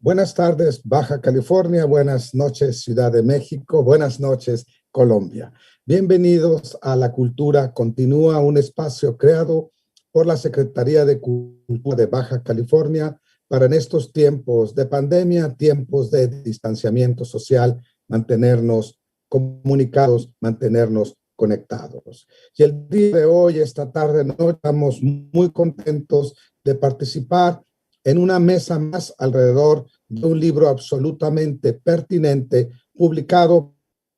Buenas tardes, Baja California. Buenas noches, Ciudad de México. Buenas noches, Colombia. Bienvenidos a La Cultura Continúa, un espacio creado por la Secretaría de Cultura de Baja California para en estos tiempos de pandemia, tiempos de distanciamiento social, mantenernos comunicados, mantenernos conectados. Y el día de hoy, esta tarde, no estamos muy contentos de participar en una mesa más alrededor de un libro absolutamente pertinente publicado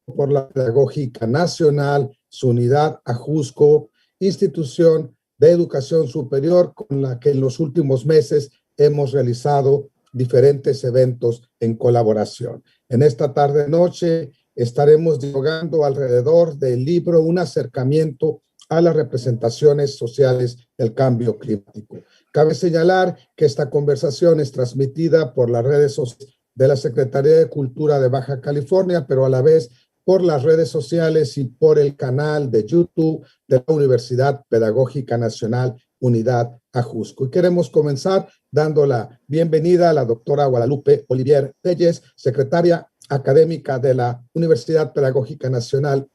por la Pedagógica Nacional, su unidad Ajusco, institución de educación superior con la que en los últimos meses hemos realizado diferentes eventos en colaboración. En esta tarde-noche estaremos dialogando alrededor del libro Un acercamiento a las representaciones sociales del cambio climático. Cabe señalar que esta conversación es transmitida por las redes sociales de la Secretaría de Cultura de Baja California, pero a la vez por las redes sociales y por el canal de YouTube de la Universidad Pedagógica Nacional, Unidad Ajusco. Y queremos comenzar dando la bienvenida a la doctora Guadalupe Olivier Telles, secretaria académica de la Universidad Pedagógica Nacional,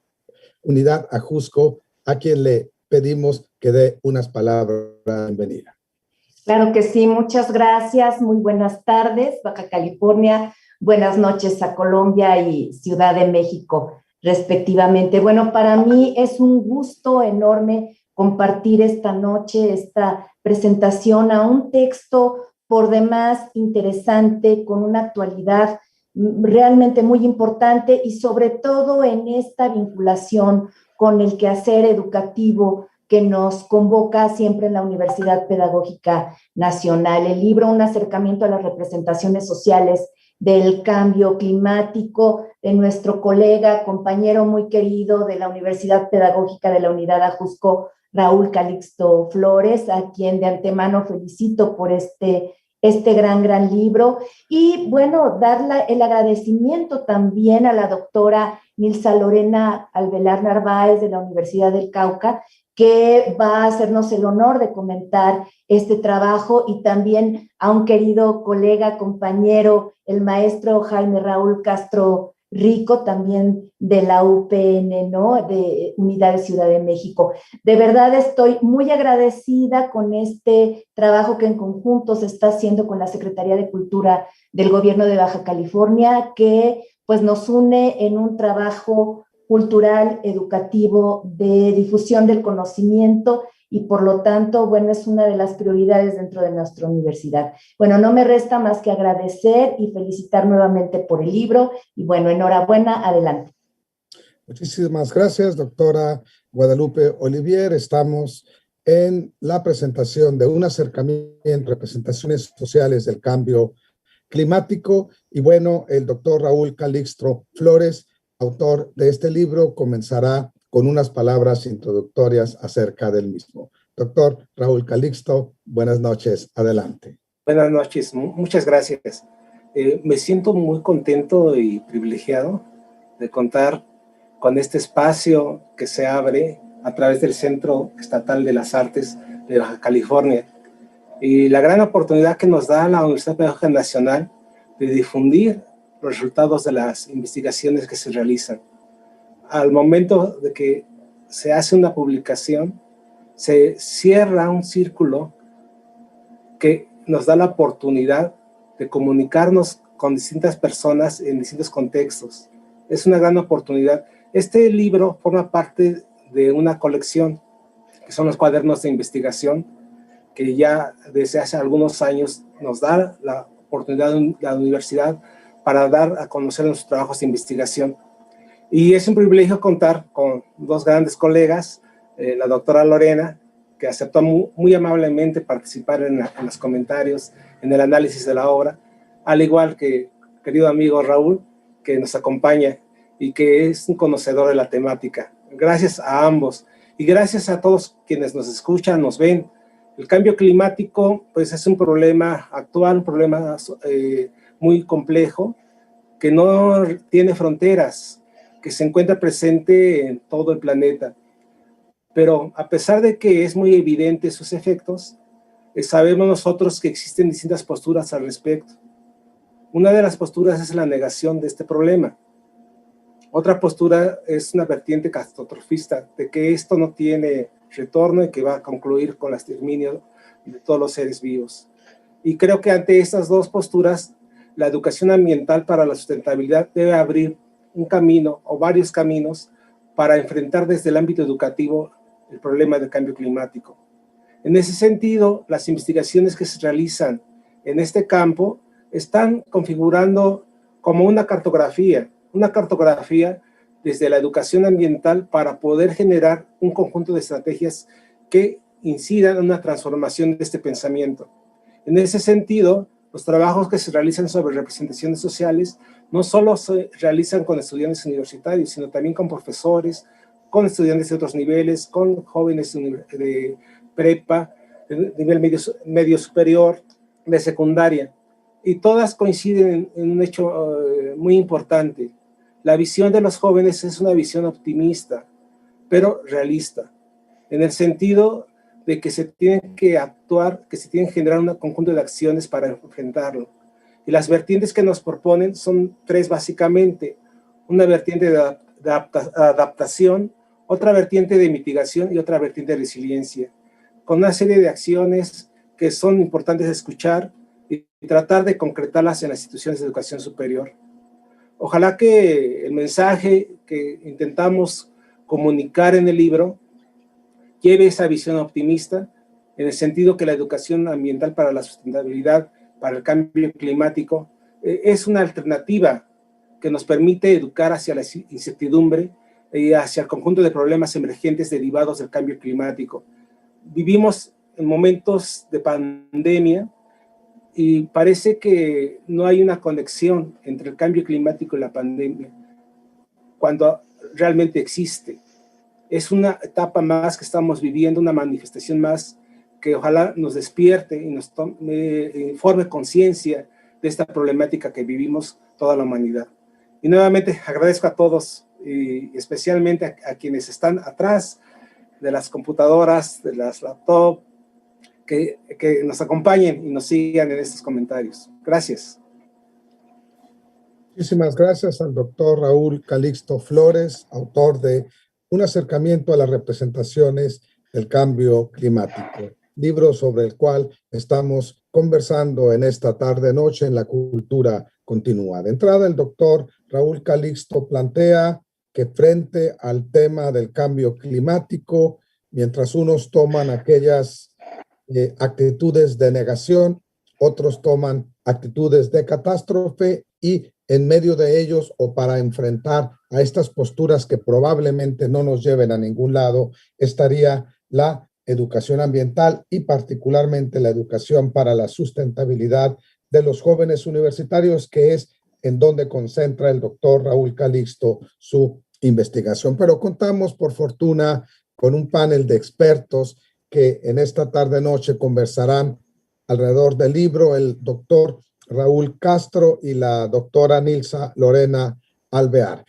Unidad Ajusco, a quien le pedimos que dé unas palabras de bienvenida. Claro que sí, muchas gracias, muy buenas tardes, Baja California, buenas noches a Colombia y Ciudad de México, respectivamente. Bueno, para mí es un gusto enorme compartir esta noche, esta presentación a un texto por demás interesante, con una actualidad realmente muy importante y sobre todo en esta vinculación con el quehacer educativo que nos convoca siempre en la Universidad Pedagógica Nacional. El libro Un acercamiento a las representaciones sociales del cambio climático, de nuestro colega, compañero muy querido de la Universidad Pedagógica de la Unidad Ajusco, Raúl Calixto Flores, a quien de antemano felicito por este gran libro. Y bueno, dar el agradecimiento también a la doctora Nilsa Lorena Alvear Narváez de la Universidad del Cauca, que va a hacernos el honor de comentar este trabajo, y también a un querido colega, compañero, el maestro Jaime Raúl Castro Rico, también de la UPN, ¿no? De Unidad de Ciudad de México. De verdad estoy muy agradecida con este trabajo que en conjunto se está haciendo con la Secretaría de Cultura del Gobierno de Baja California, que pues nos une en un trabajo cultural, educativo, de difusión del conocimiento, y por lo tanto, bueno, es una de las prioridades dentro de nuestra universidad. Bueno, no me resta más que agradecer y felicitar nuevamente por el libro, y bueno, enhorabuena, adelante. Muchísimas gracias, doctora Guadalupe Olivier. Estamos en la presentación de un acercamiento, representaciones sociales del cambio climático, y bueno, el doctor Raúl Calixto Flores, autor de este libro, comenzará con unas palabras introductorias acerca del mismo. Doctor Raúl Calixto, buenas noches, adelante. Buenas noches, muchas gracias. Me siento muy contento y privilegiado de contar con este espacio que se abre a través del Centro Estatal de las Artes de Baja California, y la gran oportunidad que nos da la Universidad Pedagógica Nacional de difundir los resultados de las investigaciones que se realizan. Al momento de que se hace una publicación, se cierra un círculo que nos da la oportunidad de comunicarnos con distintas personas en distintos contextos. Es una gran oportunidad. Este libro forma parte de una colección, que son los cuadernos de investigación, que ya desde hace algunos años nos da la oportunidad de la universidad para dar a conocer nuestros trabajos de investigación. Y es un privilegio contar con dos grandes colegas, la doctora Lorena, que aceptó muy amablemente participar en los comentarios, en el análisis de la obra, al igual que querido amigo Raúl, que nos acompaña y que es un conocedor de la temática. Gracias a ambos y gracias a todos quienes nos escuchan, nos ven. El cambio climático pues es un problema actual, un problema muy complejo, que no tiene fronteras, que se encuentra presente en todo el planeta. Pero a pesar de que es muy evidente sus efectos, sabemos nosotros que existen distintas posturas al respecto. Una de las posturas es la negación de este problema. Otra postura es una vertiente catastrofista, de que esto no tiene retorno y que va a concluir con el exterminio de todos los seres vivos. Y creo que ante estas dos posturas, la educación ambiental para la sustentabilidad debe abrir un camino o varios caminos para enfrentar desde el ámbito educativo el problema del cambio climático. En ese sentido, las investigaciones que se realizan en este campo están configurando como una cartografía desde la educación ambiental para poder generar un conjunto de estrategias que incidan en una transformación de este pensamiento. En ese sentido, los trabajos que se realizan sobre representaciones sociales no solo se realizan con estudiantes universitarios, sino también con profesores, con estudiantes de otros niveles, con jóvenes de prepa, de nivel medio superior, de secundaria. Y todas coinciden en un hecho muy importante. La visión de los jóvenes es una visión optimista, pero realista, en el sentido de que se tienen que actuar, que se tienen que generar un conjunto de acciones para enfrentarlo. Y las vertientes que nos proponen son tres básicamente: una vertiente de adaptación, otra vertiente de mitigación y otra vertiente de resiliencia, con una serie de acciones que son importantes de escuchar y tratar de concretarlas en las instituciones de educación superior. Ojalá que el mensaje que intentamos comunicar en el libro lleve esa visión optimista, en el sentido que la educación ambiental para la sustentabilidad, para el cambio climático, es una alternativa que nos permite educar hacia la incertidumbre y hacia el conjunto de problemas emergentes derivados del cambio climático. Vivimos en momentos de pandemia y parece que no hay una conexión entre el cambio climático y la pandemia, cuando realmente existe. Es una etapa más que estamos viviendo, una manifestación más que ojalá nos despierte y nos forme conciencia de esta problemática que vivimos toda la humanidad. Y nuevamente agradezco a todos, y especialmente a quienes están atrás de las computadoras, de las laptops, que nos acompañen y nos sigan en estos comentarios. Gracias. Muchísimas gracias al doctor Raúl Calixto Flores, autor de Un acercamiento a las representaciones del cambio climático, libro sobre el cual estamos conversando en esta tarde-noche en la cultura continua. De entrada, el doctor Raúl Calixto plantea que frente al tema del cambio climático, mientras unos toman aquellas actitudes de negación, otros toman actitudes de catástrofe, y en medio de ellos, o para enfrentar a estas posturas que probablemente no nos lleven a ningún lado, estaría la educación ambiental y particularmente la educación para la sustentabilidad de los jóvenes universitarios, que es en donde concentra el doctor Raúl Calixto su investigación. Pero contamos, por fortuna, con un panel de expertos que en esta tarde-noche conversarán alrededor del libro: el doctor Raúl Castro y la doctora Nilsa Lorena Alvear.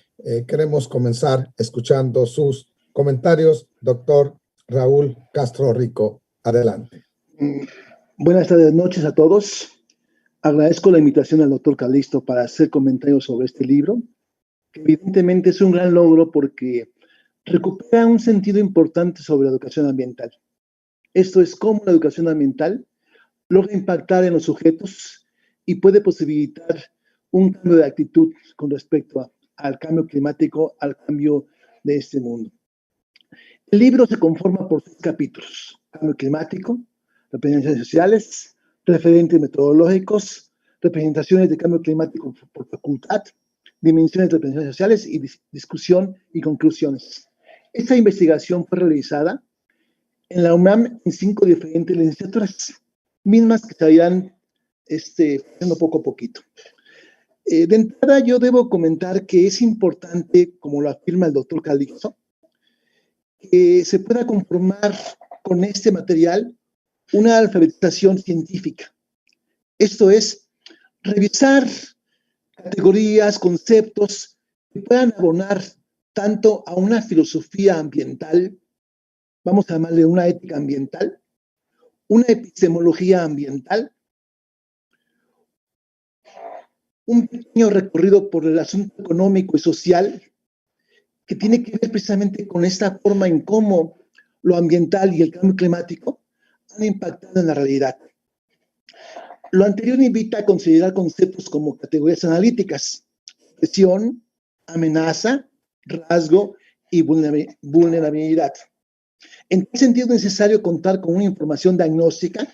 Queremos comenzar escuchando sus comentarios. Doctor Raúl Castro Rico, adelante. Buenas tardes, noches a todos. Agradezco la invitación al doctor Calixto para hacer comentarios sobre este libro, que evidentemente es un gran logro porque recupera un sentido importante sobre la educación ambiental. Esto es cómo la educación ambiental logra impactar en los sujetos y puede posibilitar un cambio de actitud con respecto al cambio climático, al cambio de este mundo. El libro se conforma por 6 capítulos: cambio climático, representaciones sociales, referentes metodológicos, representaciones de cambio climático por facultad, dimensiones de representaciones sociales y discusión y conclusiones. Esta investigación fue realizada en la UNAM en 5 diferentes licenciaturas, mismas que se irán haciendo poco a poquito. De entrada, yo debo comentar que es importante, como lo afirma el doctor Calixto, que se pueda conformar con este material una alfabetización científica. Esto es, revisar categorías, conceptos que puedan abonar tanto a una filosofía ambiental, vamos a llamarle una ética ambiental, una epistemología ambiental, un pequeño recorrido por el asunto económico y social que tiene que ver precisamente con esta forma en cómo lo ambiental y el cambio climático han impactado en la realidad. Lo anterior invita a considerar conceptos como categorías analíticas: presión, amenaza, rasgo y vulnerabilidad. En tal sentido, es necesario contar con una información diagnóstica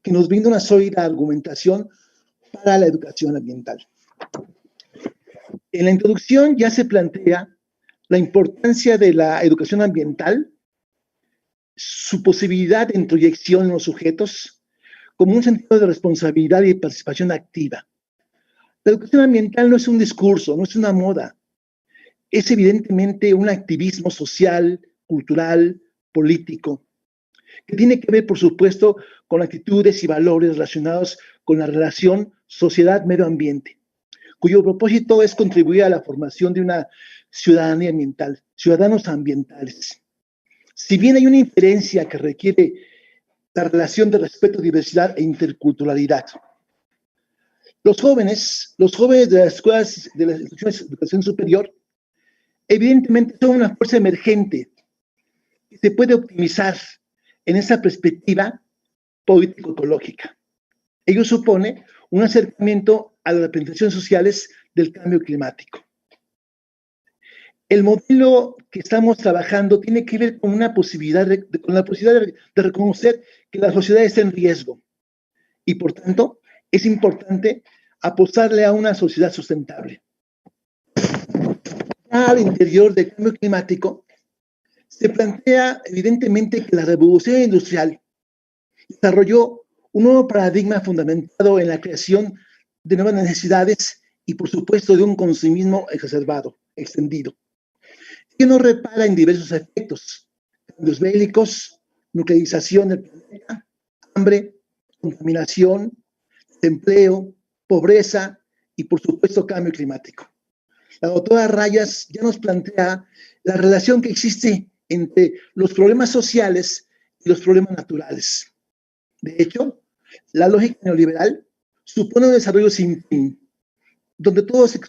que nos brinda una sólida argumentación para la educación ambiental. En la introducción ya se plantea la importancia de la educación ambiental, su posibilidad de introyección en los sujetos, como un sentido de responsabilidad y de participación activa. La educación ambiental no es un discurso, no es una moda, es evidentemente un activismo social, cultural, político, que tiene que ver, por supuesto, con actitudes y valores relacionados con la relación sociedad-medio ambiente, cuyo propósito es contribuir a la formación de una ciudadanía ambiental, ciudadanos ambientales. Si bien hay una inferencia que requiere la relación de respeto, diversidad e interculturalidad, los jóvenes de las escuelas, de las instituciones de educación superior, evidentemente son una fuerza emergente que se puede optimizar en esa perspectiva político-ecológica. Ello supone un acercamiento a las representaciones sociales del cambio climático. El modelo que estamos trabajando tiene que ver con una posibilidad con la posibilidad de reconocer que la sociedad está en riesgo y, por tanto, es importante apostarle a una sociedad sustentable. Al interior del cambio climático, se plantea evidentemente que la revolución industrial desarrolló un nuevo paradigma fundamentado en la creación de nuevas necesidades y, por supuesto, de un consumismo exacerbado, extendido, que no repara en diversos efectos: cambios bélicos, nuclearización del planeta, hambre, contaminación, desempleo, pobreza y, por supuesto, cambio climático. La doctora Rayas ya nos plantea la relación que existe entre los problemas sociales y los problemas naturales. De hecho, la lógica neoliberal supone un desarrollo sin fin, donde todo se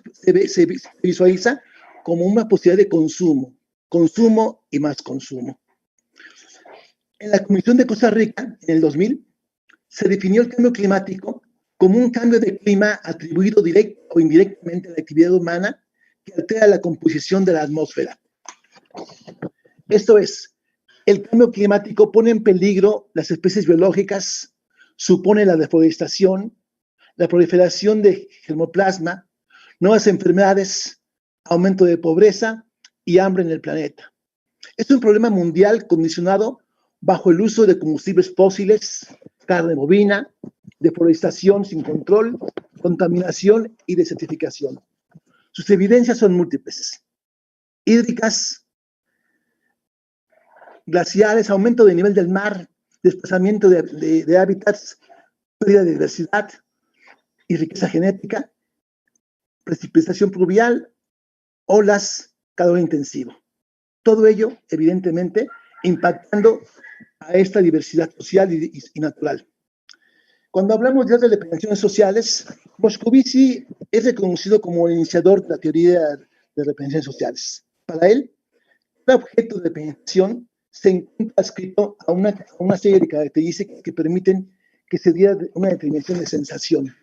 visualiza como una posibilidad de consumo, consumo y más consumo. En la Comisión de Costa Rica, en el 2000, se definió el cambio climático como un cambio de clima atribuido directo o indirectamente a la actividad humana que altera la composición de la atmósfera. Esto es, el cambio climático pone en peligro las especies biológicas, supone la deforestación, la proliferación de germoplasma, nuevas enfermedades, aumento de pobreza y hambre en el planeta. Es un problema mundial condicionado bajo el uso de combustibles fósiles, carne bovina, deforestación sin control, contaminación y desertificación. Sus evidencias son múltiples: hídricas, glaciares, aumento del nivel del mar, desplazamiento de hábitats, pérdida de diversidad y riqueza genética, precipitación pluvial, olas, calor intensivo. Todo ello, evidentemente, impactando a esta diversidad social y natural. Cuando hablamos ya de representaciones sociales, Moscovici es reconocido como el iniciador de la teoría de representaciones sociales. Para él, el objeto de representación se encuentra adscrito a una serie de características que permiten que se diera una determinación de sensación.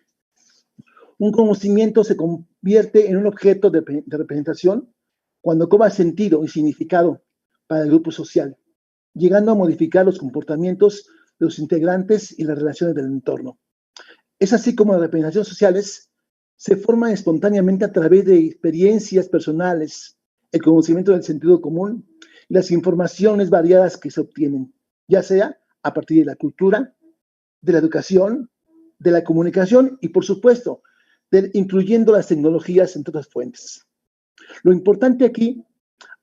Un conocimiento se convierte en un objeto de representación cuando cobra sentido y significado para el grupo social, llegando a modificar los comportamientos de los integrantes y las relaciones del entorno. Es así como las representaciones sociales se forman espontáneamente a través de experiencias personales, el conocimiento del sentido común y las informaciones variadas que se obtienen, ya sea a partir de la cultura, de la educación, de la comunicación y, por supuesto, incluyendo las tecnologías entre otras fuentes. Lo importante aquí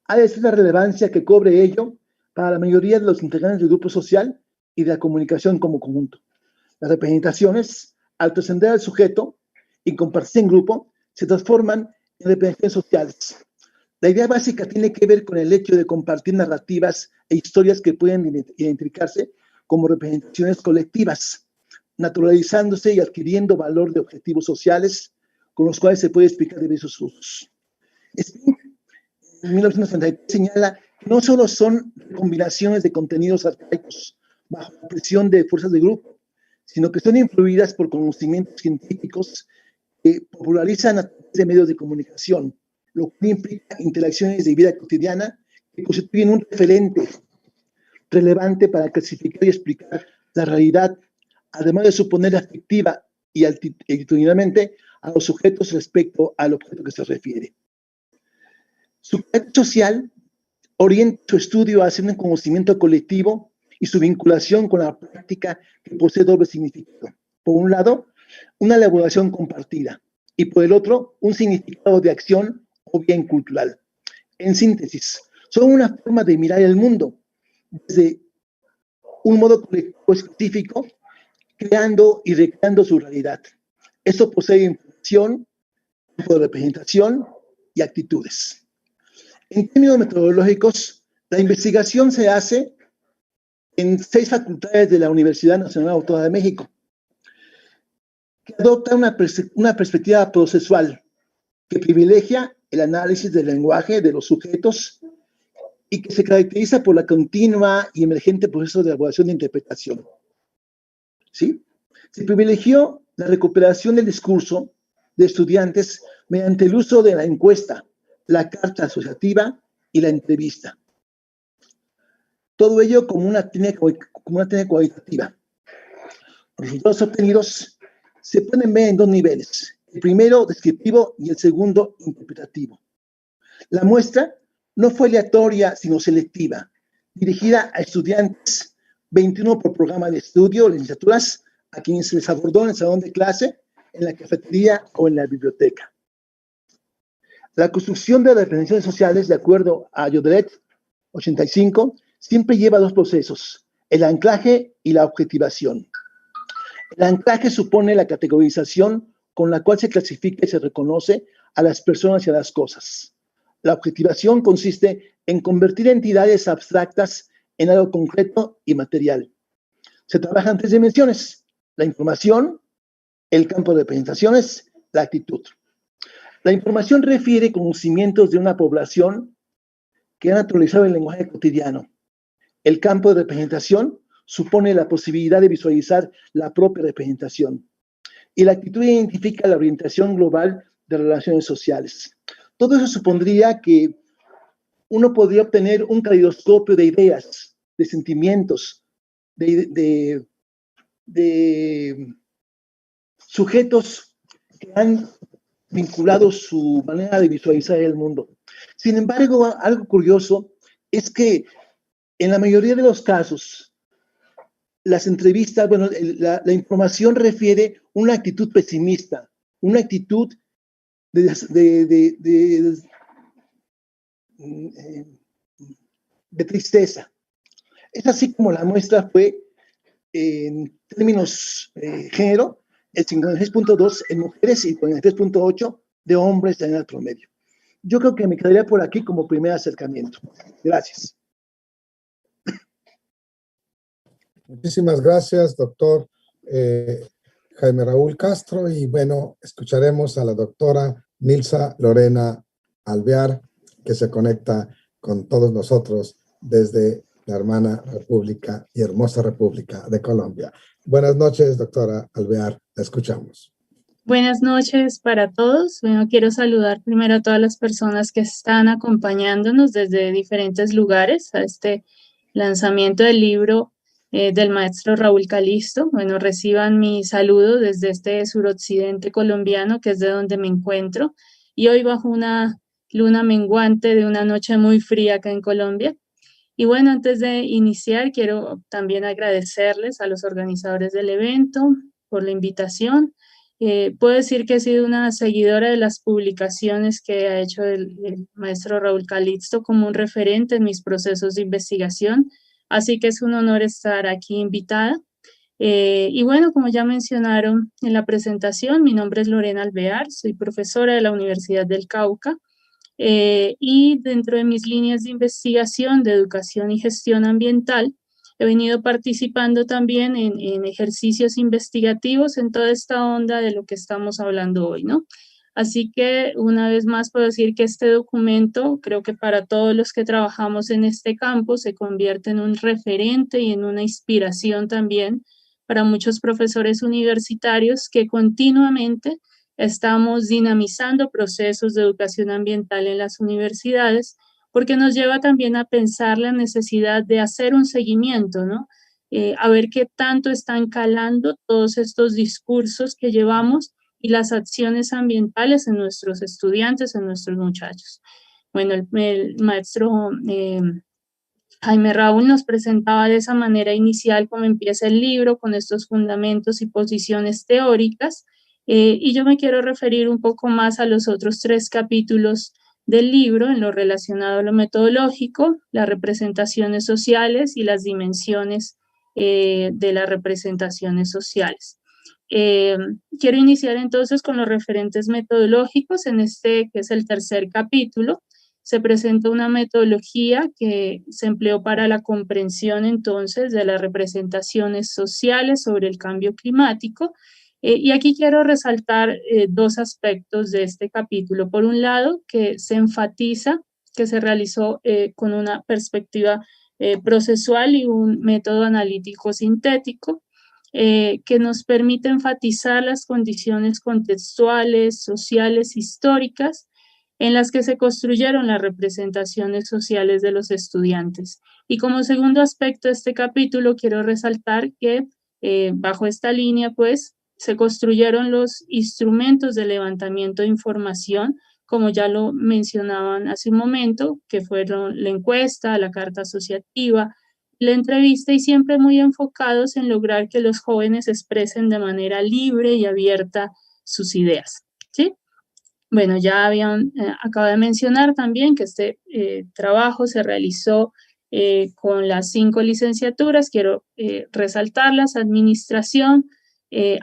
ha de ser la relevancia que cobre ello para la mayoría de los integrantes del grupo social y de la comunicación como conjunto. Las representaciones, al trascender al sujeto y compartirse en grupo, se transforman en representaciones sociales. La idea básica tiene que ver con el hecho de compartir narrativas e historias que pueden identificarse como representaciones colectivas, naturalizándose y adquiriendo valor de objetivos sociales con los cuales se puede explicar diversos usos. Spink, en 1933, señala que no solo son combinaciones de contenidos arcaicos bajo la presión de fuerzas de grupo, sino que son influidas por conocimientos científicos que popularizan a través de medios de comunicación, lo que implica interacciones de vida cotidiana que constituyen un referente relevante para clasificar y explicar la realidad, además de suponer afectiva y actitudinalmente a los sujetos respecto al objeto que se refiere. Su carácter social orienta su estudio hacia un conocimiento colectivo y su vinculación con la práctica que posee doble significado. Por un lado, una elaboración compartida y por el otro, un significado de acción o bien cultural. En síntesis, son una forma de mirar el mundo desde un modo colectivo específico, creando y recreando su realidad. Esto posee información, tipo de representación y actitudes. En términos metodológicos, la investigación se hace en 6 facultades de la Universidad Nacional Autónoma de México, que adopta una perspectiva procesual que privilegia el análisis del lenguaje de los sujetos y que se caracteriza por la continua y emergente proceso de elaboración de interpretación. ¿Sí? Se privilegió la recuperación del discurso de estudiantes mediante el uso de la encuesta, la carta asociativa y la entrevista. Todo ello como una técnica cualitativa. Los resultados obtenidos se pueden ver en 2 niveles. El primero, descriptivo, y el segundo, interpretativo. La muestra no fue aleatoria, sino selectiva, dirigida a estudiantes, 21 por programa de estudio, licenciaturas, a quienes se les abordó en el salón de clase, en la cafetería o en la biblioteca. La construcción de las representaciones sociales, de acuerdo a Jodret 85, siempre lleva 2 procesos, el anclaje y la objetivación. El anclaje supone la categorización con la cual se clasifica y se reconoce a las personas y a las cosas. La objetivación consiste en convertir entidades abstractas en algo concreto y material. Se trabaja en 3 dimensiones: la información, el campo de representaciones, la actitud. La información refiere conocimientos de una población que ha naturalizado el lenguaje cotidiano. El campo de representación supone la posibilidad de visualizar la propia representación. Y la actitud identifica la orientación global de relaciones sociales. Todo eso supondría que uno podría obtener un caleidoscopio de ideas, de sentimientos, de sujetos que han vinculado su manera de visualizar el mundo. Sin embargo, algo curioso es que en la mayoría de los casos, las entrevistas, bueno, la información refiere una actitud pesimista, una actitud de tristeza. Es así como la muestra fue, en términos género, el 56.2 en mujeres y 43.8 de hombres en el promedio. Yo creo que me quedaría por aquí como primer acercamiento. Gracias. Muchísimas gracias, doctor Jaime Raúl Castro. Y bueno, escucharemos a la doctora Nilsa Lorena Alvear, que se conecta con todos nosotros desde la hermana República y hermosa República de Colombia. Buenas noches, doctora Alvear, la escuchamos. Buenas noches para todos. Bueno, quiero saludar primero a todas las personas que están acompañándonos desde diferentes lugares a este lanzamiento del libro del maestro Raúl Calisto. Bueno, reciban mi saludo desde este suroccidente colombiano, que es de donde me encuentro, y hoy bajo una luna menguante de una noche muy fría acá en Colombia. Y bueno, antes de iniciar, quiero también agradecerles a los organizadores del evento por la invitación. Puedo decir que he sido una seguidora de las publicaciones que ha hecho el maestro Raúl Calisto como un referente en mis procesos de investigación, así que es un honor estar aquí invitada. Y bueno, como ya mencionaron en la presentación, mi nombre es Lorena Alvear, soy profesora de la Universidad del Cauca, y dentro de mis líneas de investigación de educación y gestión ambiental, he venido participando también en ejercicios investigativos en toda esta onda de lo que estamos hablando hoy, ¿no? Así que una vez más puedo decir que este documento, creo que para todos los que trabajamos en este campo, se convierte en un referente y en una inspiración también para muchos profesores universitarios que continuamente estamos dinamizando procesos de educación ambiental en las universidades, porque nos lleva también a pensar la necesidad de hacer un seguimiento, ¿no? A ver qué tanto están calando todos estos discursos que llevamos y las acciones ambientales en nuestros estudiantes, en nuestros muchachos. Bueno, el maestro Jaime Raúl nos presentaba de esa manera inicial cómo empieza el libro, con estos fundamentos y posiciones teóricas, y yo me quiero referir un poco más a los otros 3 capítulos del libro en lo relacionado a lo metodológico, las representaciones sociales y las dimensiones de las representaciones sociales. Quiero iniciar entonces con los referentes metodológicos en este que es el 3er capítulo. Se presenta una metodología que se empleó para la comprensión entonces de las representaciones sociales sobre el cambio climático. Y aquí quiero resaltar 2 aspectos de este capítulo. Por un lado, que se enfatiza que se realizó con una perspectiva procesual y un método analítico sintético, que nos permite enfatizar las condiciones contextuales, sociales, históricas, en las que se construyeron las representaciones sociales de los estudiantes. Y como segundo aspecto de este capítulo, quiero resaltar que bajo esta línea, pues, se construyeron los instrumentos de levantamiento de información, como ya lo mencionaban hace un momento, que fueron la encuesta, la carta asociativa, la entrevista, y siempre muy enfocados en lograr que los jóvenes expresen de manera libre y abierta sus ideas, ¿sí? Bueno, ya acabo de mencionar también que este trabajo se realizó con las 5 licenciaturas. Quiero resaltarlas: administración,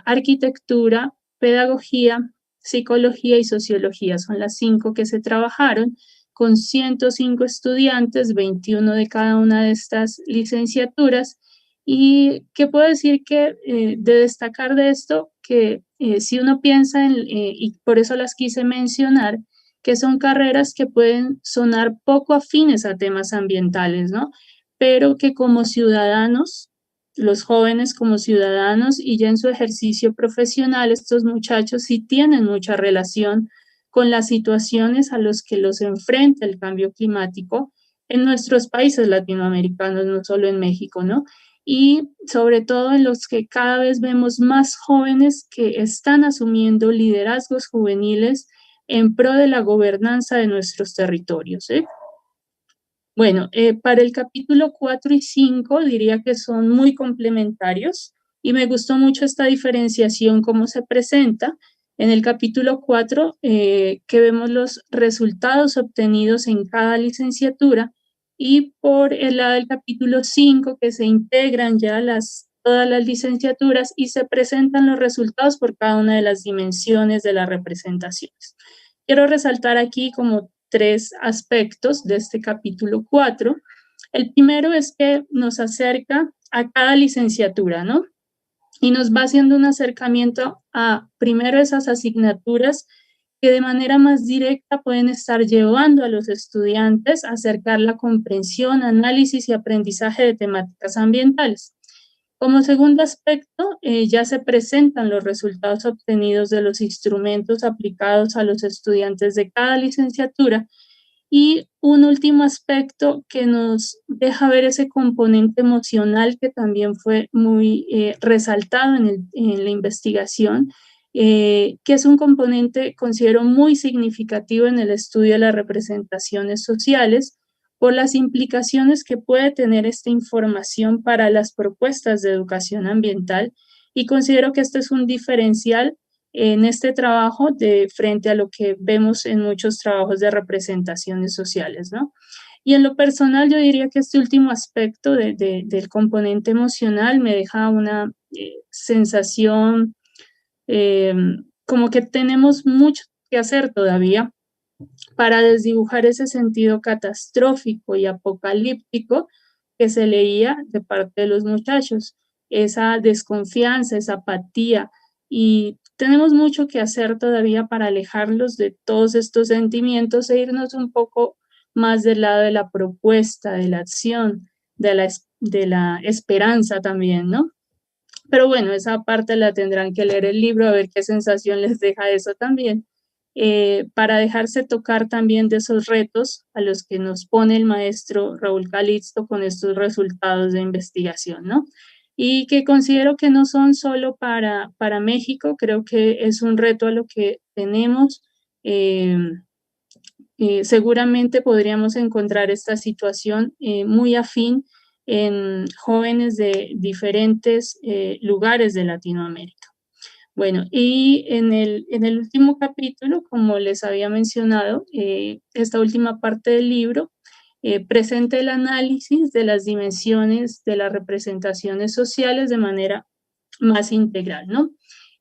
arquitectura, pedagogía, psicología y sociología. Son las 5 que se trabajaron con 105 estudiantes, 21 de cada una de estas licenciaturas. Y qué puedo decir que de destacar de esto, que si uno piensa y por eso las quise mencionar, que son carreras que pueden sonar poco afines a temas ambientales, ¿no? Pero que como ciudadanos, los jóvenes como ciudadanos y ya en su ejercicio profesional, estos muchachos sí tienen mucha relación con las situaciones a las que los enfrenta el cambio climático en nuestros países latinoamericanos, no solo en México, ¿no? Y sobre todo en los que cada vez vemos más jóvenes que están asumiendo liderazgos juveniles en pro de la gobernanza de nuestros territorios, ¿eh? Bueno, para el capítulo 4 y 5 diría que son muy complementarios y me gustó mucho esta diferenciación, cómo se presenta. En el capítulo 4, que vemos los resultados obtenidos en cada licenciatura, y por el lado del capítulo 5, que se integran ya todas las licenciaturas y se presentan los resultados por cada una de las dimensiones de las representaciones. Quiero resaltar aquí como 3 aspectos de este capítulo 4. El primero es que nos acerca a cada licenciatura, ¿no? Y nos va haciendo un acercamiento a, primero, esas asignaturas que de manera más directa pueden estar llevando a los estudiantes a acercar la comprensión, análisis y aprendizaje de temáticas ambientales. Como segundo aspecto, ya se presentan los resultados obtenidos de los instrumentos aplicados a los estudiantes de cada licenciatura. Y un último aspecto que nos deja ver ese componente emocional que también fue muy resaltado en la investigación, que es un componente, considero, muy significativo en el estudio de las representaciones sociales, por las implicaciones que puede tener esta información para las propuestas de educación ambiental, y considero que este es un diferencial en este trabajo frente a lo que vemos en muchos trabajos de representaciones sociales, ¿no? Y en lo personal yo diría que este último aspecto del componente emocional me deja una sensación como que tenemos mucho que hacer todavía para desdibujar ese sentido catastrófico y apocalíptico que se leía de parte de los muchachos, esa desconfianza, esa apatía, y tenemos mucho que hacer todavía para alejarlos de todos estos sentimientos e irnos un poco más del lado de la propuesta, de la acción, de la esperanza también, ¿no? Pero bueno, esa parte la tendrán que leer el libro a ver qué sensación les deja eso también, para dejarse tocar también de esos retos a los que nos pone el maestro Raúl Calixto con estos resultados de investigación, ¿no? Y que considero que no son solo para México, creo que es un reto a lo que tenemos. Seguramente podríamos encontrar esta situación muy afín en jóvenes de diferentes lugares de Latinoamérica. Bueno, y en el último capítulo, como les había mencionado, esta última parte del libro presenta el análisis de las dimensiones de las representaciones sociales de manera más integral, ¿no?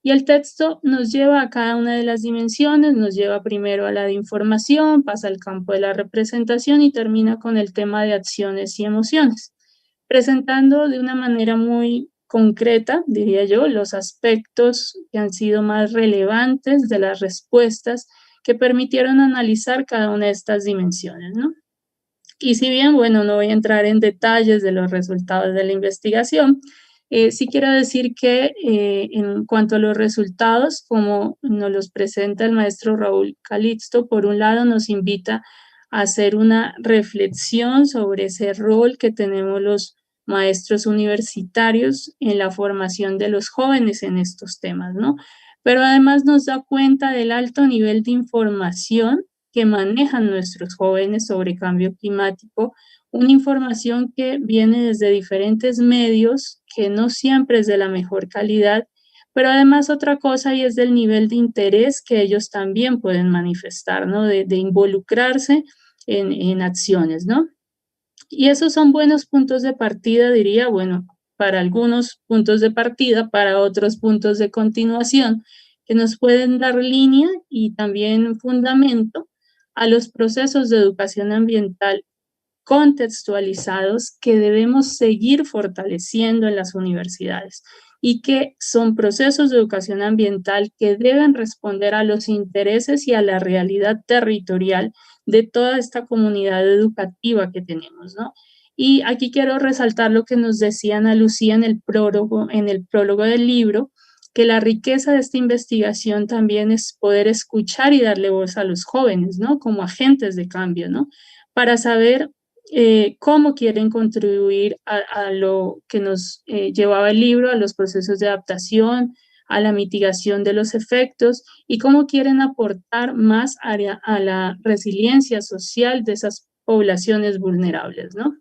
Y el texto nos lleva a cada una de las dimensiones, nos lleva primero a la de información, pasa al campo de la representación y termina con el tema de acciones y emociones, presentando de una manera muy concreta, diría yo, los aspectos que han sido más relevantes de las respuestas que permitieron analizar cada una de estas dimensiones, ¿no? Y si bien, bueno, no voy a entrar en detalles de los resultados de la investigación, sí quiero decir que en cuanto a los resultados, como nos los presenta el maestro Raúl Calixto, por un lado nos invita a hacer una reflexión sobre ese rol que tenemos los maestros universitarios en la formación de los jóvenes en estos temas, ¿no? Pero además nos da cuenta del alto nivel de información que manejan nuestros jóvenes sobre cambio climático, una información que viene desde diferentes medios, que no siempre es de la mejor calidad, pero además otra cosa y es del nivel de interés que ellos también pueden manifestar, ¿no? De involucrarse en acciones, ¿no? Y esos son buenos puntos de partida, diría, bueno, para algunos puntos de partida, para otros puntos de continuación, que nos pueden dar línea y también fundamento a los procesos de educación ambiental contextualizados que debemos seguir fortaleciendo en las universidades y que son procesos de educación ambiental que deben responder a los intereses y a la realidad territorial de toda esta comunidad educativa que tenemos, ¿no? Y aquí quiero resaltar lo que nos decía Ana Lucía en el prólogo del libro, que la riqueza de esta investigación también es poder escuchar y darle voz a los jóvenes, ¿no? Como agentes de cambio, ¿no? Para saber cómo quieren contribuir a lo que nos llevaba el libro, a los procesos de adaptación, a la mitigación de los efectos y cómo quieren aportar más a la resiliencia social de esas poblaciones vulnerables, ¿no?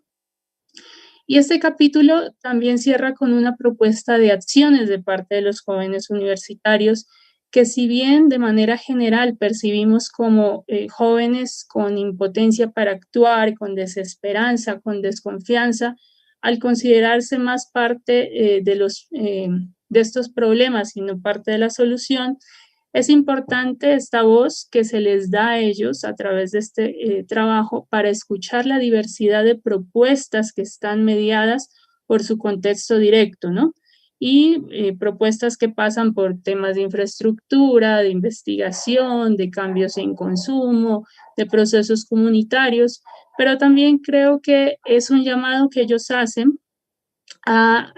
Y este capítulo también cierra con una propuesta de acciones de parte de los jóvenes universitarios que si bien de manera general percibimos como jóvenes con impotencia para actuar, con desesperanza, con desconfianza, al considerarse más parte de estos problemas y no parte de la solución, es importante esta voz que se les da a ellos a través de este trabajo para escuchar la diversidad de propuestas que están mediadas por su contexto directo, ¿no? Y propuestas que pasan por temas de infraestructura, de investigación, de cambios en consumo, de procesos comunitarios, pero también creo que es un llamado que ellos hacen a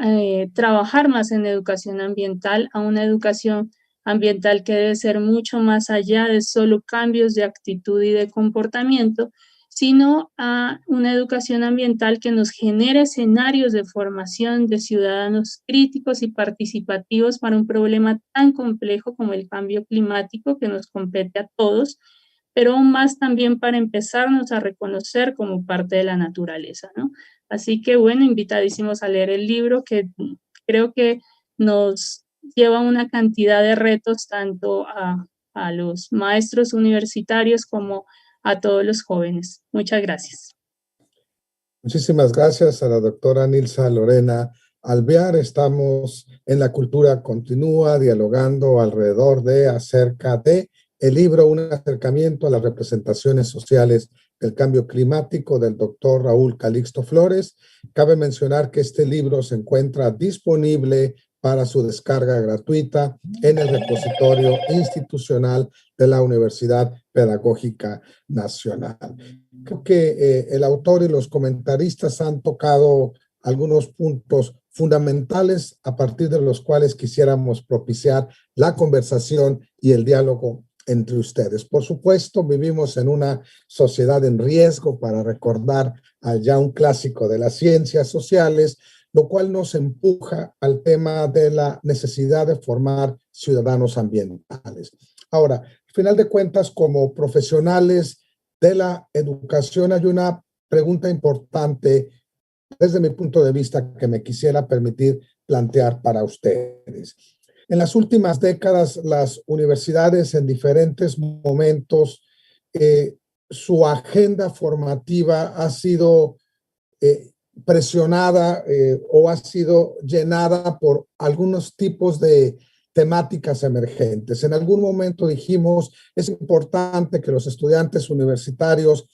trabajar más en educación ambiental, a una educación ambiental que debe ser mucho más allá de solo cambios de actitud y de comportamiento, sino a una educación ambiental que nos genere escenarios de formación de ciudadanos críticos y participativos para un problema tan complejo como el cambio climático que nos compete a todos, pero aún más también para empezarnos a reconocer como parte de la naturaleza, ¿no? Así que, bueno, invitadísimos a leer el libro que creo que nos lleva una cantidad de retos tanto a los maestros universitarios como a todos los jóvenes. Muchas gracias. Muchísimas gracias a la doctora Nilsa Lorena Alvear. Estamos en La Cultura Continúa dialogando acerca de el libro Un acercamiento a las representaciones sociales del cambio climático del doctor Raúl Calixto Flores. Cabe mencionar que este libro se encuentra disponible para su descarga gratuita en el repositorio institucional de la Universidad Pedagógica Nacional. Creo que el autor y los comentaristas han tocado algunos puntos fundamentales a partir de los cuales quisiéramos propiciar la conversación y el diálogo entre ustedes. Por supuesto, vivimos en una sociedad en riesgo, para recordar ya un clásico de las ciencias sociales, lo cual nos empuja al tema de la necesidad de formar ciudadanos ambientales. Ahora, al final de cuentas, como profesionales de la educación, hay una pregunta importante desde mi punto de vista que me quisiera permitir plantear para ustedes. En las últimas décadas, las universidades en diferentes momentos, su agenda formativa ha sido presionada o ha sido llenada por algunos tipos de temáticas emergentes. En algún momento dijimos, es importante que los estudiantes universitarios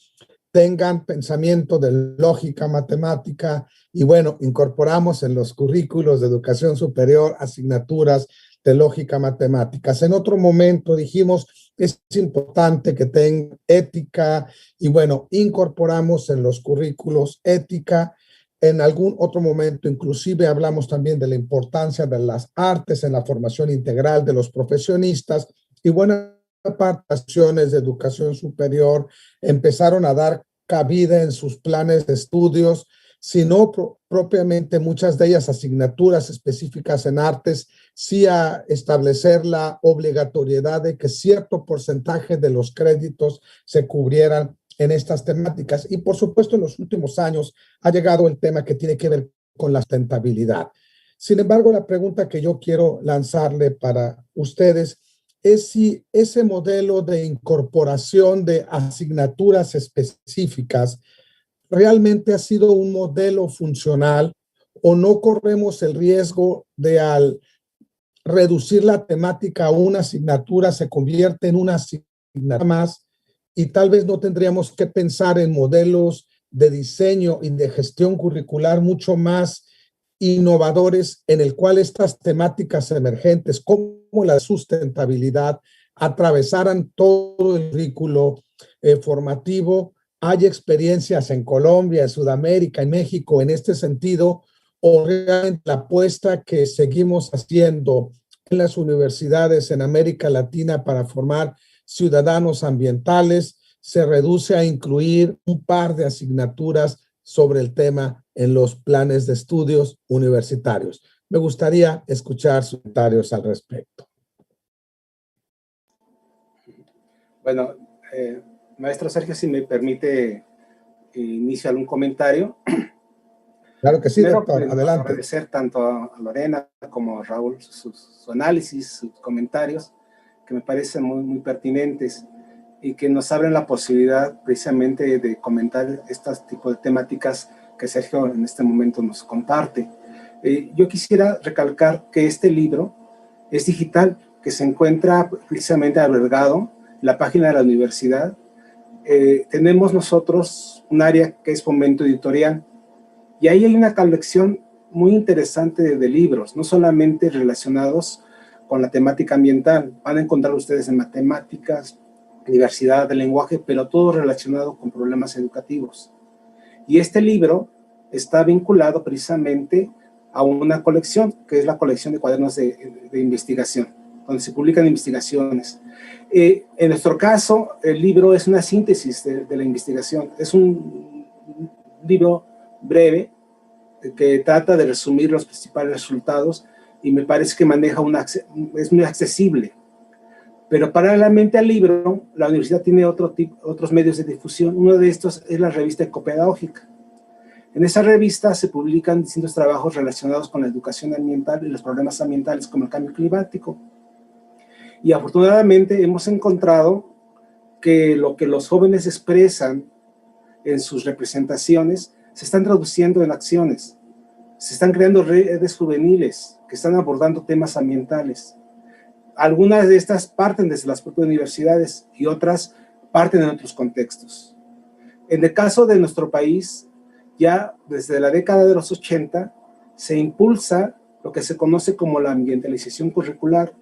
tengan pensamiento de lógica matemática y bueno, incorporamos en los currículos de educación superior asignaturas de lógica matemáticas. En otro momento dijimos, es importante que tengan ética y bueno, incorporamos en los currículos ética. En algún otro momento inclusive hablamos también de la importancia de las artes en la formación integral de los profesionistas y bueno, participaciones de educación superior empezaron a dar cabida en sus planes de estudios, sino propiamente muchas de ellas asignaturas específicas en artes, sí a establecer la obligatoriedad de que cierto porcentaje de los créditos se cubrieran en estas temáticas. Y por supuesto, en los últimos años ha llegado el tema que tiene que ver con la sustentabilidad. Sin embargo, la pregunta que yo quiero lanzarle para ustedes es si ese modelo de incorporación de asignaturas específicas realmente ha sido un modelo funcional o no corremos el riesgo de al reducir la temática a una asignatura se convierte en una asignatura más y tal vez no tendríamos que pensar en modelos de diseño y de gestión curricular mucho más innovadores en el cual estas temáticas emergentes como la sustentabilidad atravesaran todo el currículo formativo. ¿Hay experiencias en Colombia, en Sudamérica, en México en este sentido? ¿O realmente la apuesta que seguimos haciendo en las universidades en América Latina para formar ciudadanos ambientales se reduce a incluir un par de asignaturas sobre el tema en los planes de estudios universitarios? Me gustaría escuchar sus comentarios al respecto. Bueno, maestro Sergio, si me permite, inicio algún comentario. Claro que sí, Primero, doctor, adelante. Agradecer tanto a Lorena como a Raúl su análisis, sus comentarios, que me parecen muy pertinentes y que nos abren la posibilidad precisamente de comentar estos tipos de temáticas que Sergio en este momento nos comparte. Yo quisiera recalcar que este libro es digital, que se encuentra precisamente albergado en la página de la universidad. Tenemos nosotros un área que es Fomento Editorial y ahí hay una colección muy interesante de libros, no solamente relacionados con la temática ambiental. Van a encontrar ustedes en matemáticas, diversidad de lenguaje, pero todo relacionado con problemas educativos. Y este libro está vinculado precisamente a una colección, que es la colección de cuadernos de investigación, donde se publican investigaciones. En nuestro caso, el libro es una síntesis de la investigación. Es un libro breve que trata de resumir los principales resultados y me parece que maneja es muy accesible. Pero paralelamente al libro, la universidad tiene otros medios de difusión. Uno de estos es la revista Ecopedagógica. En esa revista se publican distintos trabajos relacionados con la educación ambiental y los problemas ambientales como el cambio climático. Y afortunadamente hemos encontrado que lo que los jóvenes expresan en sus representaciones se están traduciendo en acciones. Se están creando redes juveniles que están abordando temas ambientales. Algunas de estas parten desde las propias universidades y otras parten en otros contextos. En el caso de nuestro país, ya desde la década de los 80 se impulsa lo que se conoce como la ambientalización curricular.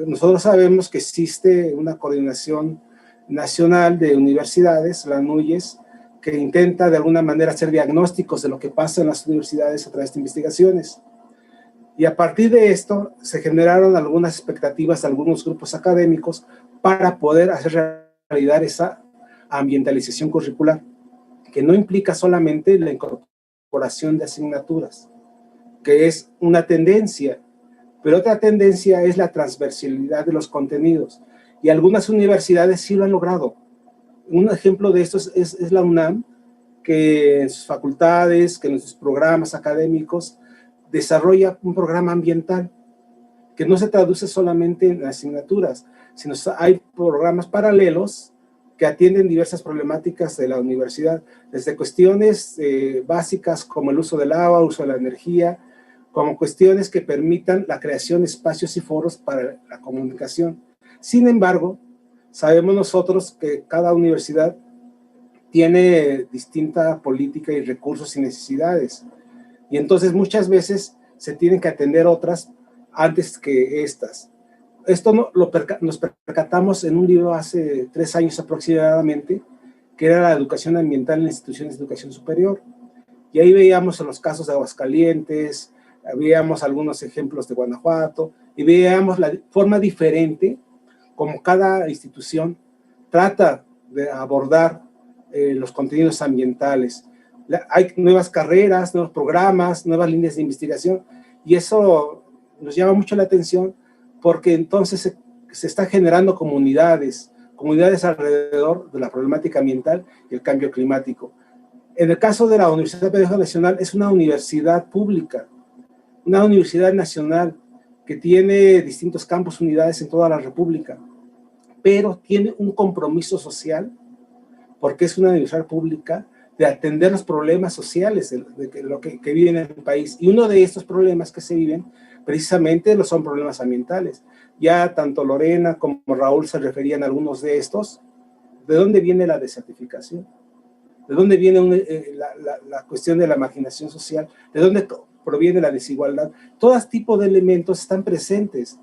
Nosotros sabemos que existe una coordinación nacional de universidades, la NUYES, que intenta de alguna manera hacer diagnósticos de lo que pasa en las universidades a través de investigaciones. Y a partir de esto se generaron algunas expectativas de algunos grupos académicos para poder hacer realidad esa ambientalización curricular, que no implica solamente la incorporación de asignaturas, que es una tendencia, pero otra tendencia es la transversalidad de los contenidos. Y algunas universidades sí lo han logrado. Un ejemplo de esto es la UNAM, que en sus facultades, que en sus programas académicos, desarrolla un programa ambiental que no se traduce solamente en asignaturas, sino hay programas paralelos que atienden diversas problemáticas de la universidad, desde cuestiones básicas como el uso del agua, uso de la energía, como cuestiones que permitan la creación de espacios y foros para la comunicación. Sin embargo, sabemos nosotros que cada universidad tiene distinta política y recursos y necesidades, y entonces muchas veces se tienen que atender otras antes que estas. Esto nos percatamos en un libro hace 3 años aproximadamente, que era la educación ambiental en instituciones de educación superior. Y ahí veíamos los casos de Aguascalientes, veíamos algunos ejemplos de Guanajuato, y veíamos la forma diferente como cada institución trata de abordar los contenidos ambientales. Hay nuevas carreras, nuevos programas, nuevas líneas de investigación, y eso nos llama mucho la atención porque entonces se están generando comunidades alrededor de la problemática ambiental y el cambio climático. En el caso de la Universidad Pedagógica Nacional, es una universidad pública, una universidad nacional que tiene distintos campus, unidades en toda la República, pero tiene un compromiso social, porque es una universidad pública, de atender los problemas sociales de lo que viven en el país. Y uno de estos problemas que se viven precisamente son problemas ambientales. Ya tanto Lorena como Raúl se referían a algunos de estos. ¿De dónde viene la desertificación? ¿De dónde viene la cuestión de la marginación social? ¿De dónde proviene la desigualdad? Todo tipo de elementos están presentes.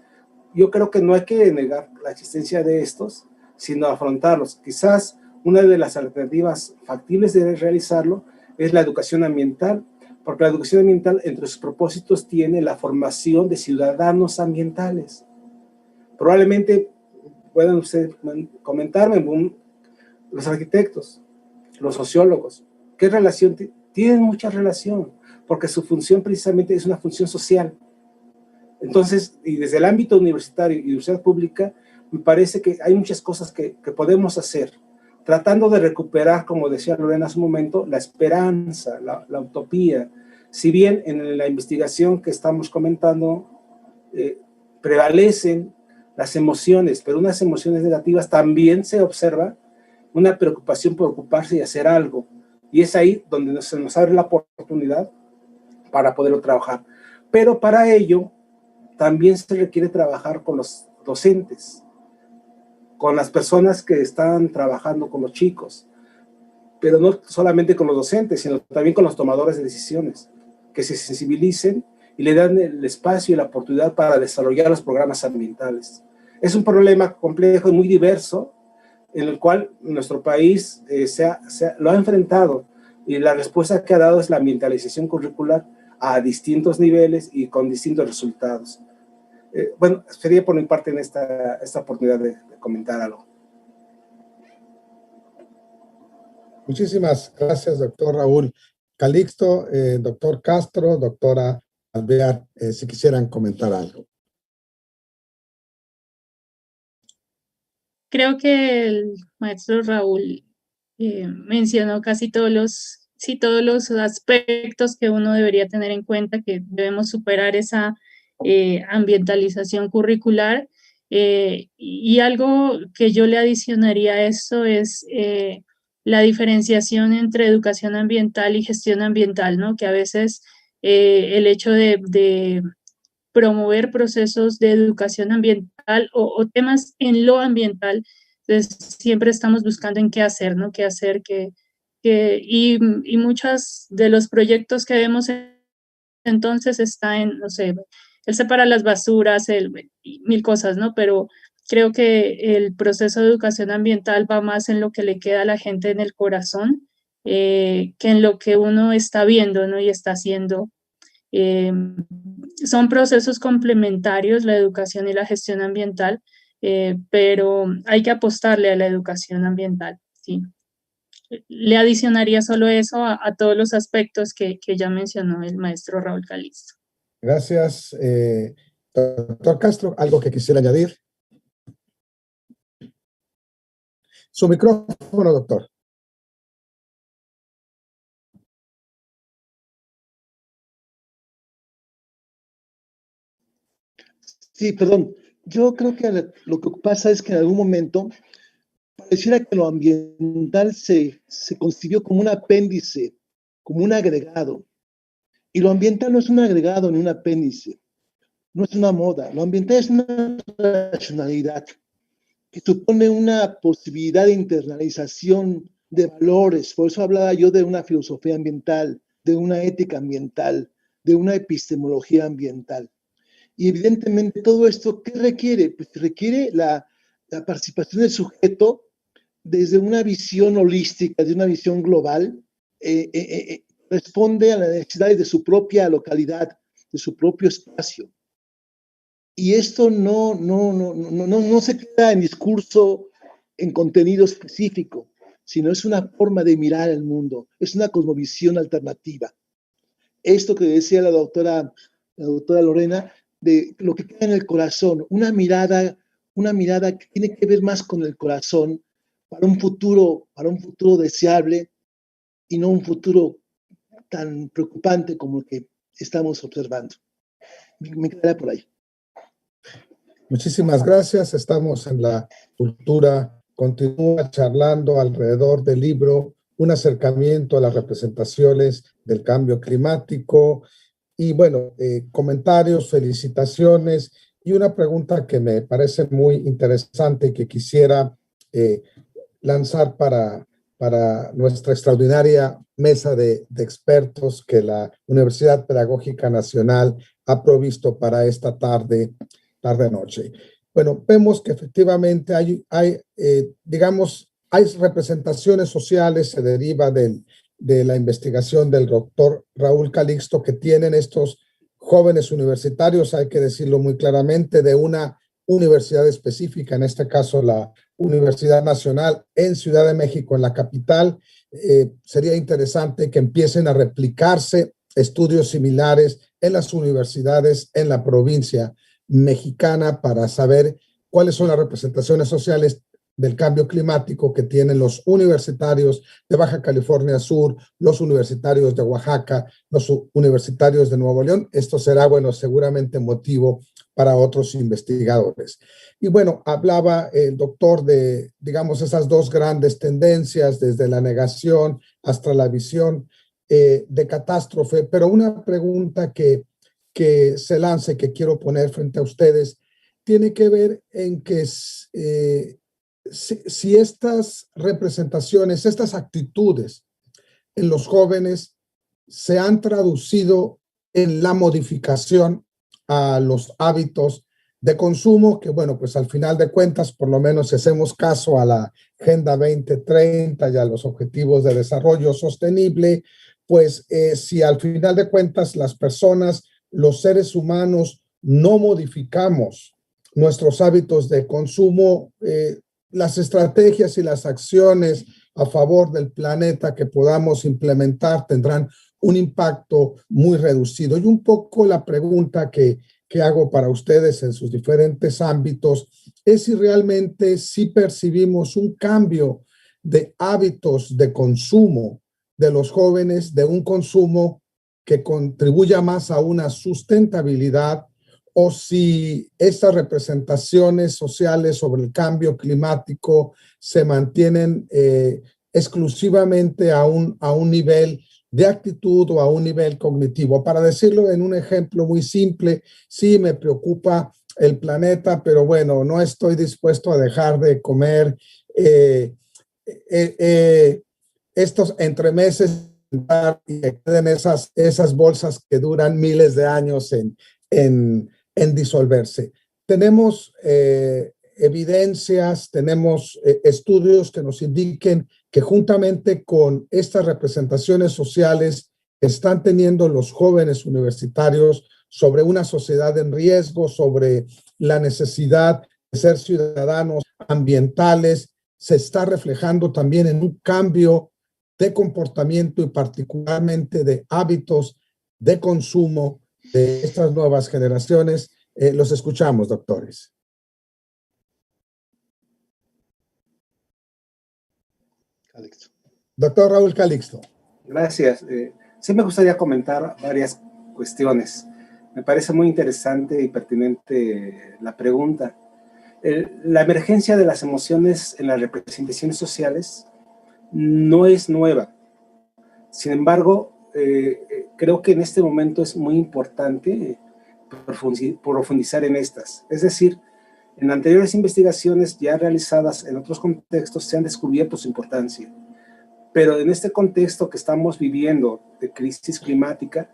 Yo creo que no hay que negar la existencia de estos, sino afrontarlos. Quizás una de las alternativas factibles de realizarlo es la educación ambiental, porque la educación ambiental entre sus propósitos tiene la formación de ciudadanos ambientales. Probablemente puedan ustedes comentarme, los arquitectos, los sociólogos, ¿qué relación? Tienen mucha relación, porque su función precisamente es una función social. Entonces, y desde el ámbito universitario y universidad pública, me parece que hay muchas cosas que podemos hacer, tratando de recuperar, como decía Lorena hace un momento, la esperanza, la utopía. Si bien en la investigación que estamos comentando prevalecen las emociones, pero unas emociones negativas, también se observa una preocupación por ocuparse y hacer algo. Y es ahí donde se nos abre la oportunidad para poderlo trabajar. Pero para ello también se requiere trabajar con los docentes, con las personas que están trabajando con los chicos, pero no solamente con los docentes, sino también con los tomadores de decisiones, que se sensibilicen y le dan el espacio y la oportunidad para desarrollar los programas ambientales. Es un problema complejo y muy diverso, en el cual nuestro país lo ha enfrentado, y la respuesta que ha dado es la ambientalización curricular a distintos niveles y con distintos resultados. Bueno, sería por mi parte en esta oportunidad de comentar algo. Muchísimas gracias, doctor Raúl. Calixto, doctor Castro, doctora Alvear, si quisieran comentar algo. Creo que el maestro Raúl mencionó casi todos los aspectos que uno debería tener en cuenta, que debemos superar esa ambientalización curricular. Y algo que yo le adicionaría a esto es la diferenciación entre educación ambiental y gestión ambiental, ¿no? Que a veces el hecho de promover procesos de educación ambiental o temas en lo ambiental, entonces siempre estamos buscando en qué hacer, ¿no? Qué hacer, y muchos de los proyectos que vemos en entonces está en, no sé, él separa las basuras, mil cosas, ¿no? Pero creo que el proceso de educación ambiental va más en lo que le queda a la gente en el corazón, que en lo que uno está viendo, ¿no? Y está haciendo. Son procesos complementarios, la educación y la gestión ambiental, pero hay que apostarle a la educación ambiental, sí. Le adicionaría solo eso a todos los aspectos que ya mencionó el maestro Raúl Calixto. Gracias. Doctor Castro, ¿algo que quisiera añadir? Su micrófono, doctor. Sí, perdón. Yo creo que lo que pasa es que en algún momento pareciera que lo ambiental se concibió como un apéndice, como un agregado. Y lo ambiental no es un agregado ni un apéndice, no es una moda. Lo ambiental es una racionalidad que supone una posibilidad de internalización de valores. Por eso hablaba yo de una filosofía ambiental, de una ética ambiental, de una epistemología ambiental. Y evidentemente todo esto, ¿qué requiere? Pues requiere la participación del sujeto desde una visión holística, de una visión global, responde a las necesidades de su propia localidad, de su propio espacio. Y esto no se queda en discurso, en contenido específico, sino es una forma de mirar el mundo, es una cosmovisión alternativa. Esto que decía la doctora Lorena, de lo que queda en el corazón, una mirada que tiene que ver más con el corazón para un futuro deseable y no un futuro tan preocupante como el que estamos observando. Me quedaría por ahí. Muchísimas gracias. Estamos en La Cultura Continúa charlando alrededor del libro Un acercamiento a las representaciones del cambio climático. Y bueno, comentarios, felicitaciones y una pregunta que me parece muy interesante y que quisiera lanzar para nuestra extraordinaria mesa de expertos que la Universidad Pedagógica Nacional ha provisto para esta tarde-noche. Bueno, vemos que efectivamente hay representaciones sociales, se deriva de la investigación del doctor Raúl Calixto, que tienen estos jóvenes universitarios, hay que decirlo muy claramente, de una universidad específica, en este caso la Universidad Nacional en Ciudad de México, en la capital. Sería interesante que empiecen a replicarse estudios similares en las universidades en la provincia mexicana para saber cuáles son las representaciones sociales del cambio climático que tienen los universitarios de Baja California Sur, los universitarios de Oaxaca, los universitarios de Nuevo León. Esto será, bueno, seguramente motivo para otros investigadores. Y bueno, hablaba el doctor de, digamos, esas dos grandes tendencias, desde la negación hasta la visión de catástrofe, pero una pregunta que se lance, que quiero poner frente a ustedes, tiene que ver en que si estas representaciones, estas actitudes en los jóvenes se han traducido en la modificación a los hábitos de consumo, que bueno, pues al final de cuentas, por lo menos si hacemos caso a la Agenda 2030 y a los Objetivos de Desarrollo Sostenible, pues si al final de cuentas las personas, los seres humanos, no modificamos nuestros hábitos de consumo, las estrategias y las acciones a favor del planeta que podamos implementar tendrán un impacto muy reducido. Y un poco la pregunta que hago para ustedes en sus diferentes ámbitos es si realmente sí percibimos un cambio de hábitos de consumo de los jóvenes, de un consumo que contribuya más a una sustentabilidad, o si estas representaciones sociales sobre el cambio climático se mantienen exclusivamente a un nivel de actitud o a un nivel cognitivo. Para decirlo en un ejemplo muy simple, sí me preocupa el planeta, pero bueno, no estoy dispuesto a dejar de comer estos entremeses y que queden esas bolsas que duran miles de años en disolverse. Tenemos evidencias, tenemos estudios que nos indiquen que juntamente con estas representaciones sociales que están teniendo los jóvenes universitarios sobre una sociedad en riesgo, sobre la necesidad de ser ciudadanos ambientales, se está reflejando también en un cambio de comportamiento y particularmente de hábitos de consumo de estas nuevas generaciones. Los escuchamos, doctores. Calixto. Doctor Raúl Calixto. Gracias. Sí me gustaría comentar varias cuestiones. Me parece muy interesante y pertinente la pregunta. La emergencia de las emociones en las representaciones sociales no es nueva. Sin embargo, creo que en este momento es muy importante profundizar en estas. Es decir, en anteriores investigaciones ya realizadas en otros contextos se han descubierto su importancia. Pero en este contexto que estamos viviendo de crisis climática,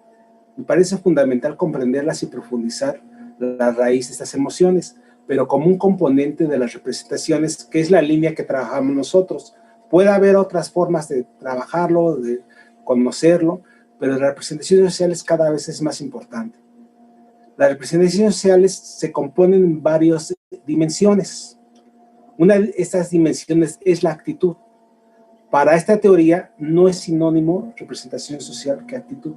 me parece fundamental comprenderlas y profundizar la raíz de estas emociones, pero como un componente de las representaciones, que es la línea que trabajamos nosotros. Puede haber otras formas de trabajarlo, de conocerlo, pero las representaciones sociales cada vez es más importante. Las representaciones sociales se componen en varias dimensiones. Una de estas dimensiones es la actitud. Para esta teoría no es sinónimo representación social que actitud.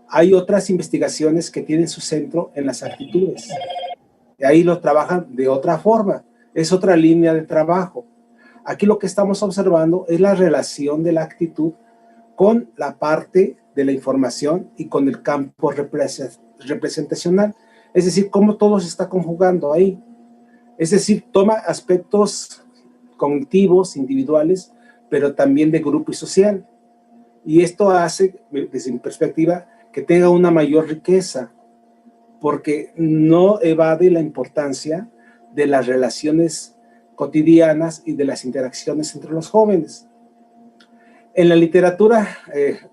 Hay otras investigaciones que tienen su centro en las actitudes. Y ahí lo trabajan de otra forma. Es otra línea de trabajo. Aquí lo que estamos observando es la relación de la actitud con la parte de la información y con el campo representacional. Es decir, cómo todo se está conjugando ahí. Es decir, toma aspectos cognitivos, individuales, pero también de grupo y social. Y esto hace, desde mi perspectiva, que tenga una mayor riqueza, porque no evade la importancia de las relaciones cotidianas y de las interacciones entre los jóvenes. En la literatura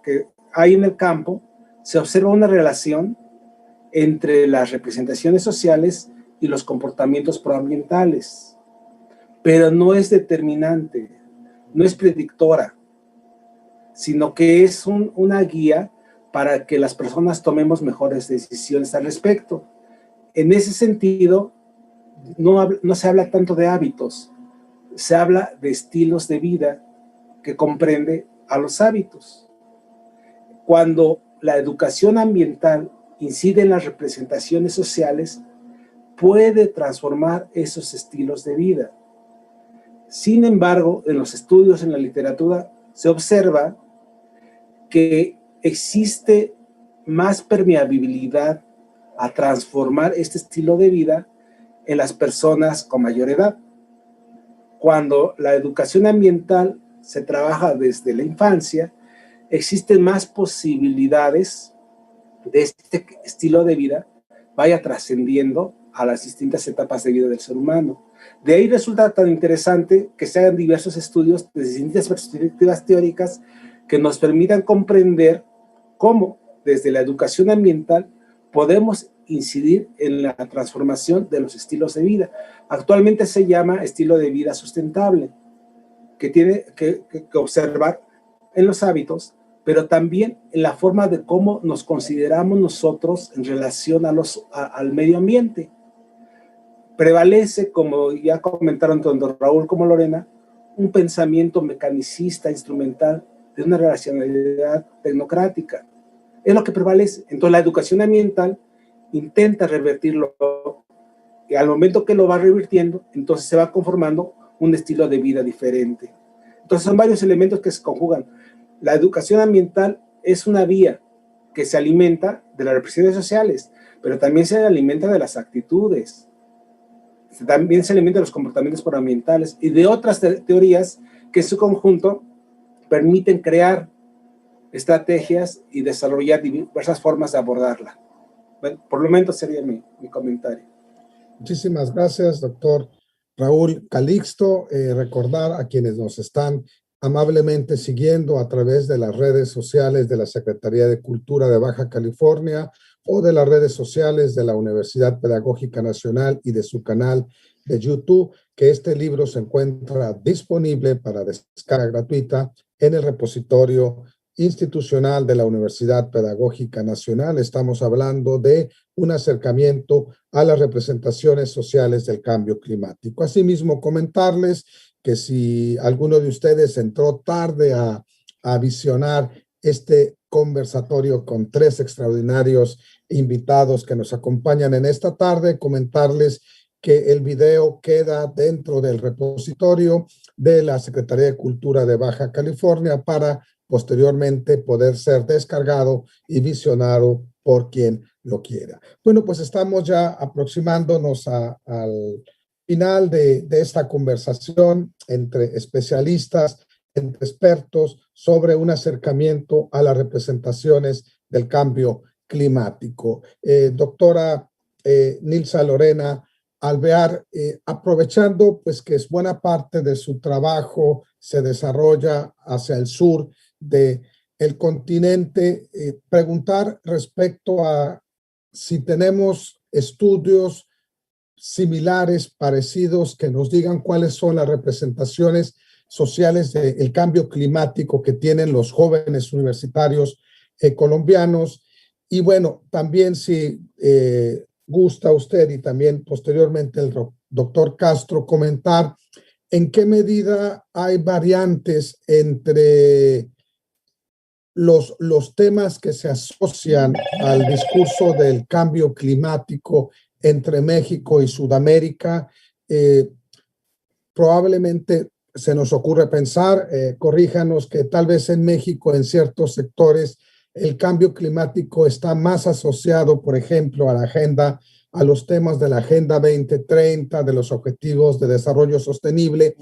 que hay en el campo, se observa una relación entre las representaciones sociales y los comportamientos proambientales, pero no es determinante, no es predictora, sino que es una guía para que las personas tomemos mejores decisiones al respecto. En ese sentido, no se habla tanto de hábitos, se habla de estilos de vida que comprende a los hábitos. Cuando la educación ambiental incide en las representaciones sociales, puede transformar esos estilos de vida. Sin embargo, en los estudios en la literatura se observa que existe más permeabilidad a transformar este estilo de vida en las personas con mayor edad. Cuando la educación ambiental se trabaja desde la infancia, existen más posibilidades de este estilo de vida vaya trascendiendo a las distintas etapas de vida del ser humano. De ahí resulta tan interesante que se hagan diversos estudios de distintas perspectivas teóricas que nos permitan comprender cómo desde la educación ambiental podemos incidir en la transformación de los estilos de vida. Actualmente se llama estilo de vida sustentable, que tiene que observar en los hábitos, pero también en la forma de cómo nos consideramos nosotros en relación al medio ambiente. Prevalece, como ya comentaron tanto Raúl como Lorena, un pensamiento mecanicista, instrumental, de una racionalidad tecnocrática. Es lo que prevalece. Entonces la educación ambiental intenta revertirlo, y al momento que lo va revirtiendo, entonces se va conformando un estilo de vida diferente. Entonces son varios elementos que se conjugan. La educación ambiental es una vía que se alimenta de las represiones sociales, pero también se alimenta de las actitudes, también se alimenta de los comportamientos proambientales y de otras teorías que en su conjunto permiten crear estrategias y desarrollar diversas formas de abordarla. Bueno, por lo menos sería mi comentario. Muchísimas gracias, doctor Raúl Calixto. Recordar a quienes nos están amablemente siguiendo a través de las redes sociales de la Secretaría de Cultura de Baja California o de las redes sociales de la Universidad Pedagógica Nacional y de su canal de YouTube, que este libro se encuentra disponible para descarga gratuita en el repositorio institucional de la Universidad Pedagógica Nacional. Estamos hablando de un acercamiento a las representaciones sociales del cambio climático. Asimismo, comentarles que si alguno de ustedes entró tarde a visionar este conversatorio con tres extraordinarios invitados que nos acompañan en esta tarde, comentarles que el video queda dentro del repositorio de la Secretaría de Cultura de Baja California para posteriormente poder ser descargado y visionado por quien lo quiera. Bueno, pues estamos ya aproximándonos al final de esta conversación entre especialistas, entre expertos sobre un acercamiento a las representaciones del cambio climático. Doctora Nilsa Lorena Alvear, aprovechando pues que es buena parte de su trabajo se desarrolla hacia el sur del continente, preguntar respecto a si tenemos estudios similares, parecidos, que nos digan cuáles son las representaciones sociales del cambio climático que tienen los jóvenes universitarios colombianos. Y bueno, también si gusta usted y también posteriormente el doctor Castro comentar en qué medida hay variantes entre los temas que se asocian al discurso del cambio climático entre México y Sudamérica. Probablemente se nos ocurre pensar, corríjanos, que tal vez en México, en ciertos sectores, el cambio climático está más asociado, por ejemplo, a los temas de la Agenda 2030, de los Objetivos de Desarrollo Sostenible,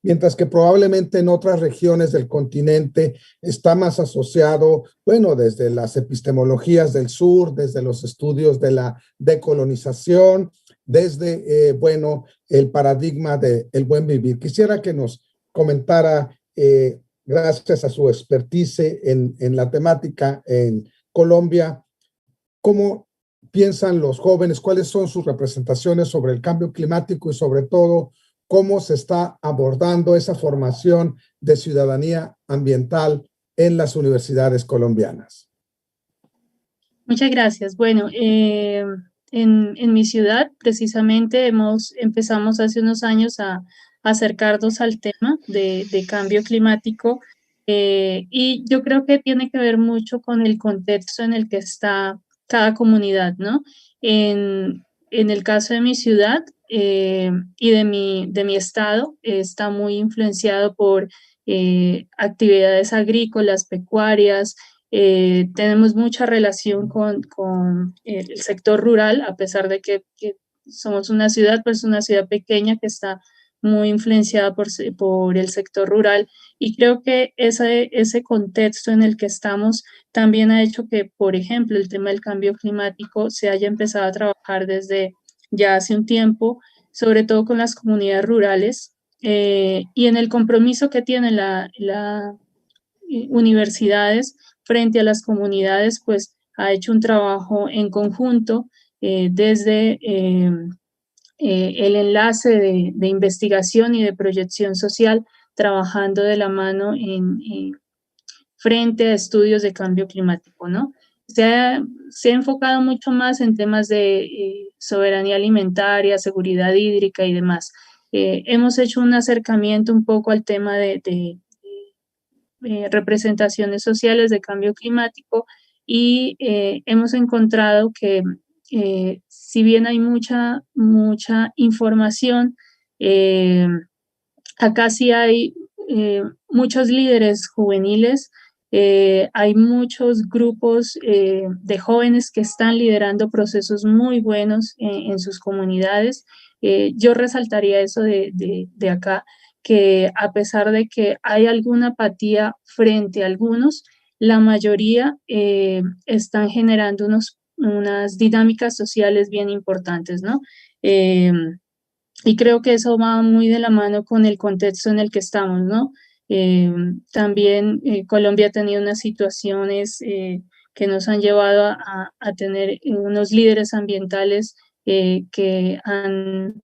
mientras que probablemente en otras regiones del continente está más asociado, bueno, desde las epistemologías del sur, desde los estudios de la decolonización, desde, bueno, el paradigma del buen vivir. Quisiera que nos comentara, gracias a su expertise en la temática en Colombia, cómo piensan los jóvenes, cuáles son sus representaciones sobre el cambio climático y sobre todo cómo se está abordando esa formación de ciudadanía ambiental en las universidades colombianas. Muchas gracias. Bueno, en mi ciudad precisamente empezamos hace unos años a acercarnos al tema de cambio climático y yo creo que tiene que ver mucho con el contexto en el que está cada comunidad, ¿no? En el caso de mi ciudad y de mi estado, está muy influenciado por actividades agrícolas, pecuarias. Tenemos mucha relación con el sector rural, a pesar de que somos una ciudad, pues una ciudad pequeña que está muy influenciada por el sector rural. Y creo que ese contexto en el que estamos también ha hecho que, por ejemplo, el tema del cambio climático se haya empezado a trabajar desde ya hace un tiempo, sobre todo con las comunidades rurales, y en el compromiso que tienen las universidades frente a las comunidades, pues ha hecho un trabajo en conjunto desde el enlace de investigación y de proyección social, trabajando de la mano frente a estudios de cambio climático, ¿no? Se ha enfocado mucho más en temas de soberanía alimentaria, seguridad hídrica y demás. Hemos hecho un acercamiento un poco al tema de representaciones sociales de cambio climático y hemos encontrado que si bien hay mucha información, acá sí hay muchos líderes juveniles, hay muchos grupos de jóvenes que están liderando procesos muy buenos en sus comunidades. Yo resaltaría eso de acá, que a pesar de que hay alguna apatía frente a algunos, la mayoría están generando unas dinámicas sociales bien importantes, ¿no? Y creo que eso va muy de la mano con el contexto en el que estamos, ¿no? También Colombia ha tenido unas situaciones que nos han llevado a tener unos líderes ambientales que han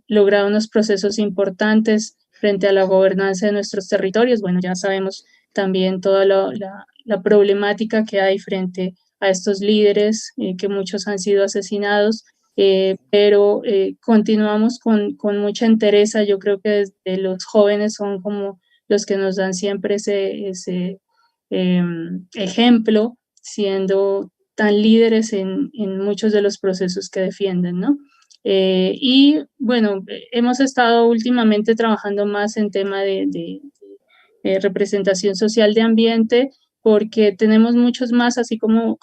logrado unos procesos importantes frente a la gobernanza de nuestros territorios. Bueno, ya sabemos también toda la problemática que hay frente a estos líderes, que muchos han sido asesinados, pero continuamos con mucha entereza. Yo creo que desde los jóvenes son como los que nos dan siempre ese ejemplo, siendo tan líderes en muchos de los procesos que defienden, ¿no? Y bueno, hemos estado últimamente trabajando más en tema de representación social de ambiente, porque tenemos muchos más, así como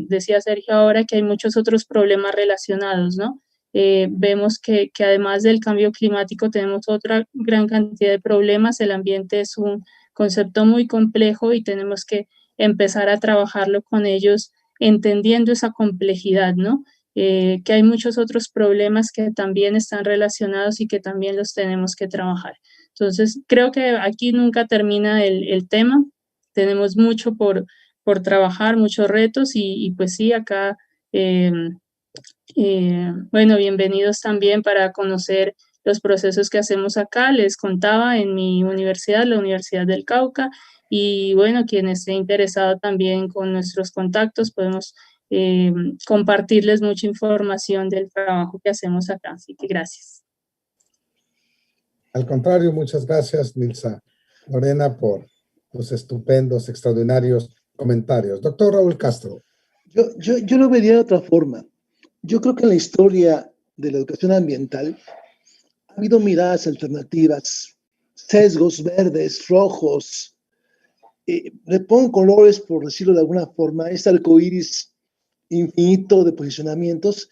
decía Sergio ahora, que hay muchos otros problemas relacionados, ¿no? Vemos que además del cambio climático tenemos otra gran cantidad de problemas. El ambiente es un concepto muy complejo y tenemos que empezar a trabajarlo con ellos, entendiendo esa complejidad, ¿no? Que hay muchos otros problemas que también están relacionados y que también los tenemos que trabajar. Entonces, creo que aquí nunca termina el tema. Tenemos mucho por trabajar, muchos retos y pues sí, acá, bueno, bienvenidos también para conocer los procesos que hacemos acá. Les contaba en mi universidad, la Universidad del Cauca, y bueno, quien esté interesado también con nuestros contactos, podemos compartirles mucha información del trabajo que hacemos acá. Así que gracias. Al contrario, muchas gracias, Nilsa Lorena, por los estupendos, extraordinarios comentarios. Doctor Raúl Castro. Yo lo vería de otra forma. Yo creo que en la historia de la educación ambiental ha habido miradas alternativas, sesgos verdes, rojos. Le pongo colores, por decirlo de alguna forma, este arcoíris infinito de posicionamientos,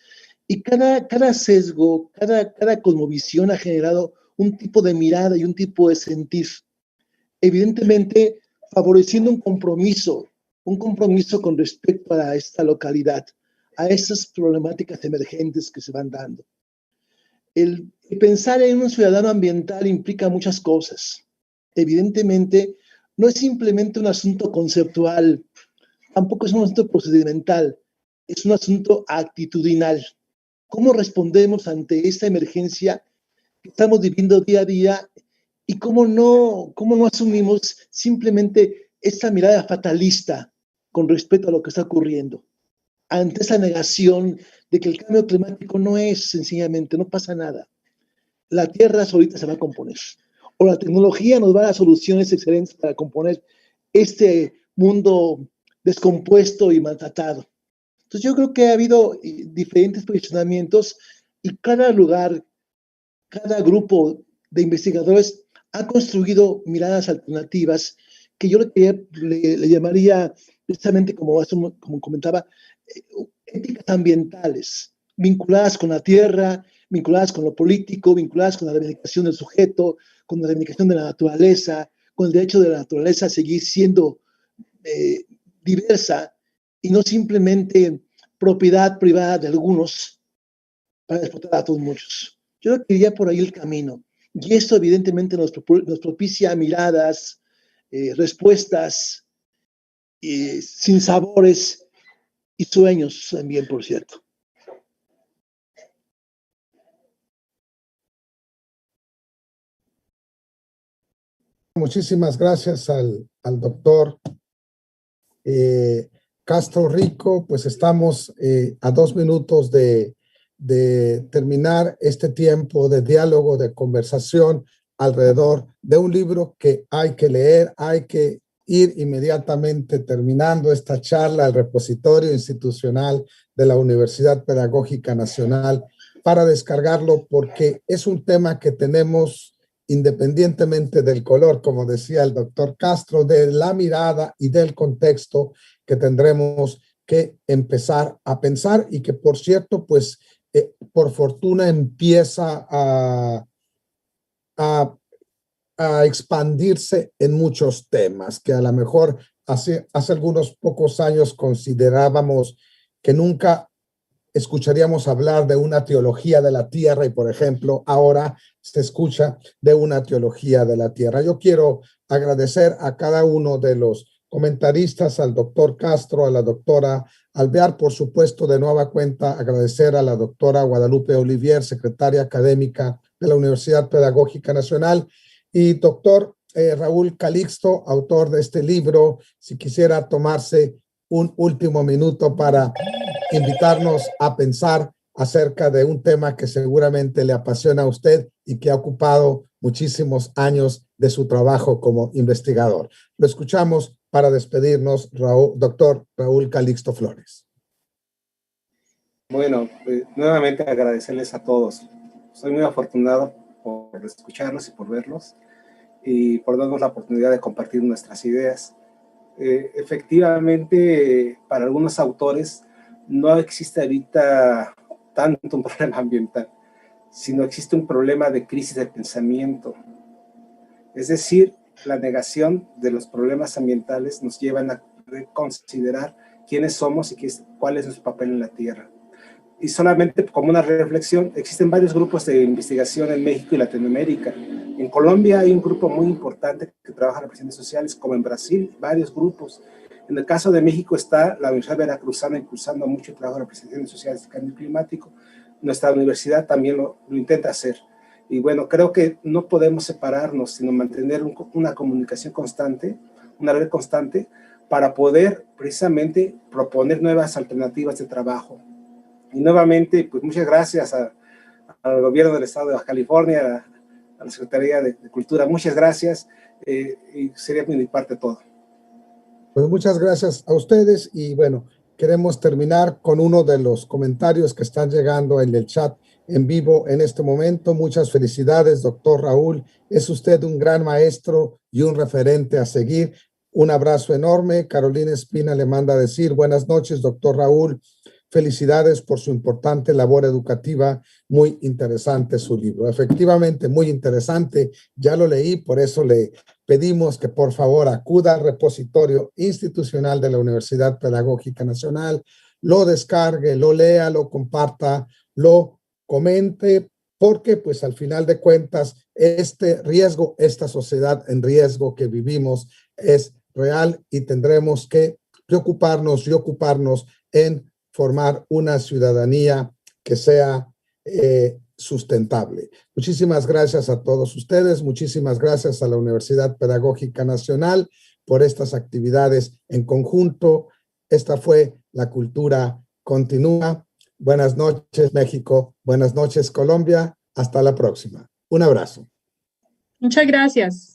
y cada sesgo, cada cosmovisión ha generado un tipo de mirada y un tipo de sentir, evidentemente favoreciendo un compromiso con respecto a esta localidad, a esas problemáticas emergentes que se van dando. El pensar en un ciudadano ambiental implica muchas cosas. Evidentemente, no es simplemente un asunto conceptual, tampoco es un asunto procedimental, es un asunto actitudinal. ¿Cómo respondemos ante esta emergencia que estamos viviendo día a día y cómo no asumimos simplemente esta mirada fatalista con respecto a lo que está ocurriendo? Ante esa negación de que el cambio climático no es sencillamente, no pasa nada. La Tierra solita se va a componer. O la tecnología nos va a dar soluciones excelentes para componer este mundo descompuesto y maltratado. Entonces yo creo que ha habido diferentes posicionamientos y cada lugar, cada grupo de investigadores ha construido miradas alternativas que yo le llamaría, precisamente como comentaba, éticas ambientales, vinculadas con la tierra, vinculadas con lo político, vinculadas con la reivindicación del sujeto, con la reivindicación de la naturaleza, con el derecho de la naturaleza a seguir siendo diversa y no simplemente propiedad privada de algunos para explotar a todos muchos. Yo creo que iría por ahí el camino. Y esto evidentemente nos propicia miradas, respuestas sin sabores y sueños también, por cierto. Muchísimas gracias al doctor Castro Rico. Pues estamos a 2 minutos de terminar este tiempo de diálogo, de conversación alrededor de un libro que hay que leer. Hay que ir inmediatamente, terminando esta charla, al repositorio institucional de la Universidad Pedagógica Nacional para descargarlo, porque es un tema que tenemos independientemente del color, como decía el doctor Castro, de la mirada y del contexto que tendremos que empezar a pensar, y que, por cierto, pues por fortuna empieza a expandirse en muchos temas que a lo mejor hace algunos pocos años considerábamos que nunca escucharíamos hablar de una teología de la tierra y, por ejemplo, ahora se escucha de una teología de la tierra. Yo quiero agradecer a cada uno de los comentaristas, al doctor Castro, a la doctora Alvear, por supuesto, de nueva cuenta, agradecer a la doctora Guadalupe Olivier, secretaria académica de la Universidad Pedagógica Nacional, y doctor Raúl Calixto, autor de este libro, si quisiera tomarse un último minuto para invitarnos a pensar acerca de un tema que seguramente le apasiona a usted y que ha ocupado muchísimos años de su trabajo como investigador. Lo escuchamos para despedirnos, doctor Raúl Calixto Flores. Bueno, nuevamente agradecerles a todos. Soy muy afortunado por escucharlos y por verlos y por darnos la oportunidad de compartir nuestras ideas. Efectivamente, para algunos autores no existe ahorita tanto un problema ambiental, sino existe un problema de crisis de pensamiento. Es decir, la negación de los problemas ambientales nos llevan a reconsiderar quiénes somos y cuál es nuestro papel en la Tierra. Y solamente como una reflexión, existen varios grupos de investigación en México y Latinoamérica. En Colombia hay un grupo muy importante que trabaja en las presiones sociales, como en Brasil, varios grupos. En el caso de México está la Universidad Veracruzana impulsando mucho el trabajo de las presiones sociales de cambio climático. Nuestra universidad también lo intenta hacer. Y bueno, creo que no podemos separarnos, sino mantener una comunicación constante, una red constante, para poder precisamente proponer nuevas alternativas de trabajo. Y nuevamente, pues muchas gracias al gobierno del estado de Baja California, a la Secretaría de Cultura, muchas gracias, y sería de mi parte todo. Pues muchas gracias a ustedes y bueno, queremos terminar con uno de los comentarios que están llegando en el chat en vivo en este momento. Muchas felicidades, doctor Raúl. Es usted un gran maestro y un referente a seguir. Un abrazo enorme. Carolina Espina le manda a decir, buenas noches, doctor Raúl. Felicidades por su importante labor educativa, muy interesante su libro. Efectivamente, muy interesante, ya lo leí, por eso le pedimos que por favor acuda al repositorio institucional de la Universidad Pedagógica Nacional, lo descargue, lo lea, lo comparta, lo comente, porque pues al final de cuentas este riesgo, esta sociedad en riesgo que vivimos es real y tendremos que preocuparnos y ocuparnos en formar una ciudadanía que sea sustentable. Muchísimas gracias a todos ustedes, muchísimas gracias a la Universidad Pedagógica Nacional por estas actividades en conjunto. Esta fue La Cultura Continúa. Buenas noches, México. Buenas noches, Colombia. Hasta la próxima. Un abrazo. Muchas gracias.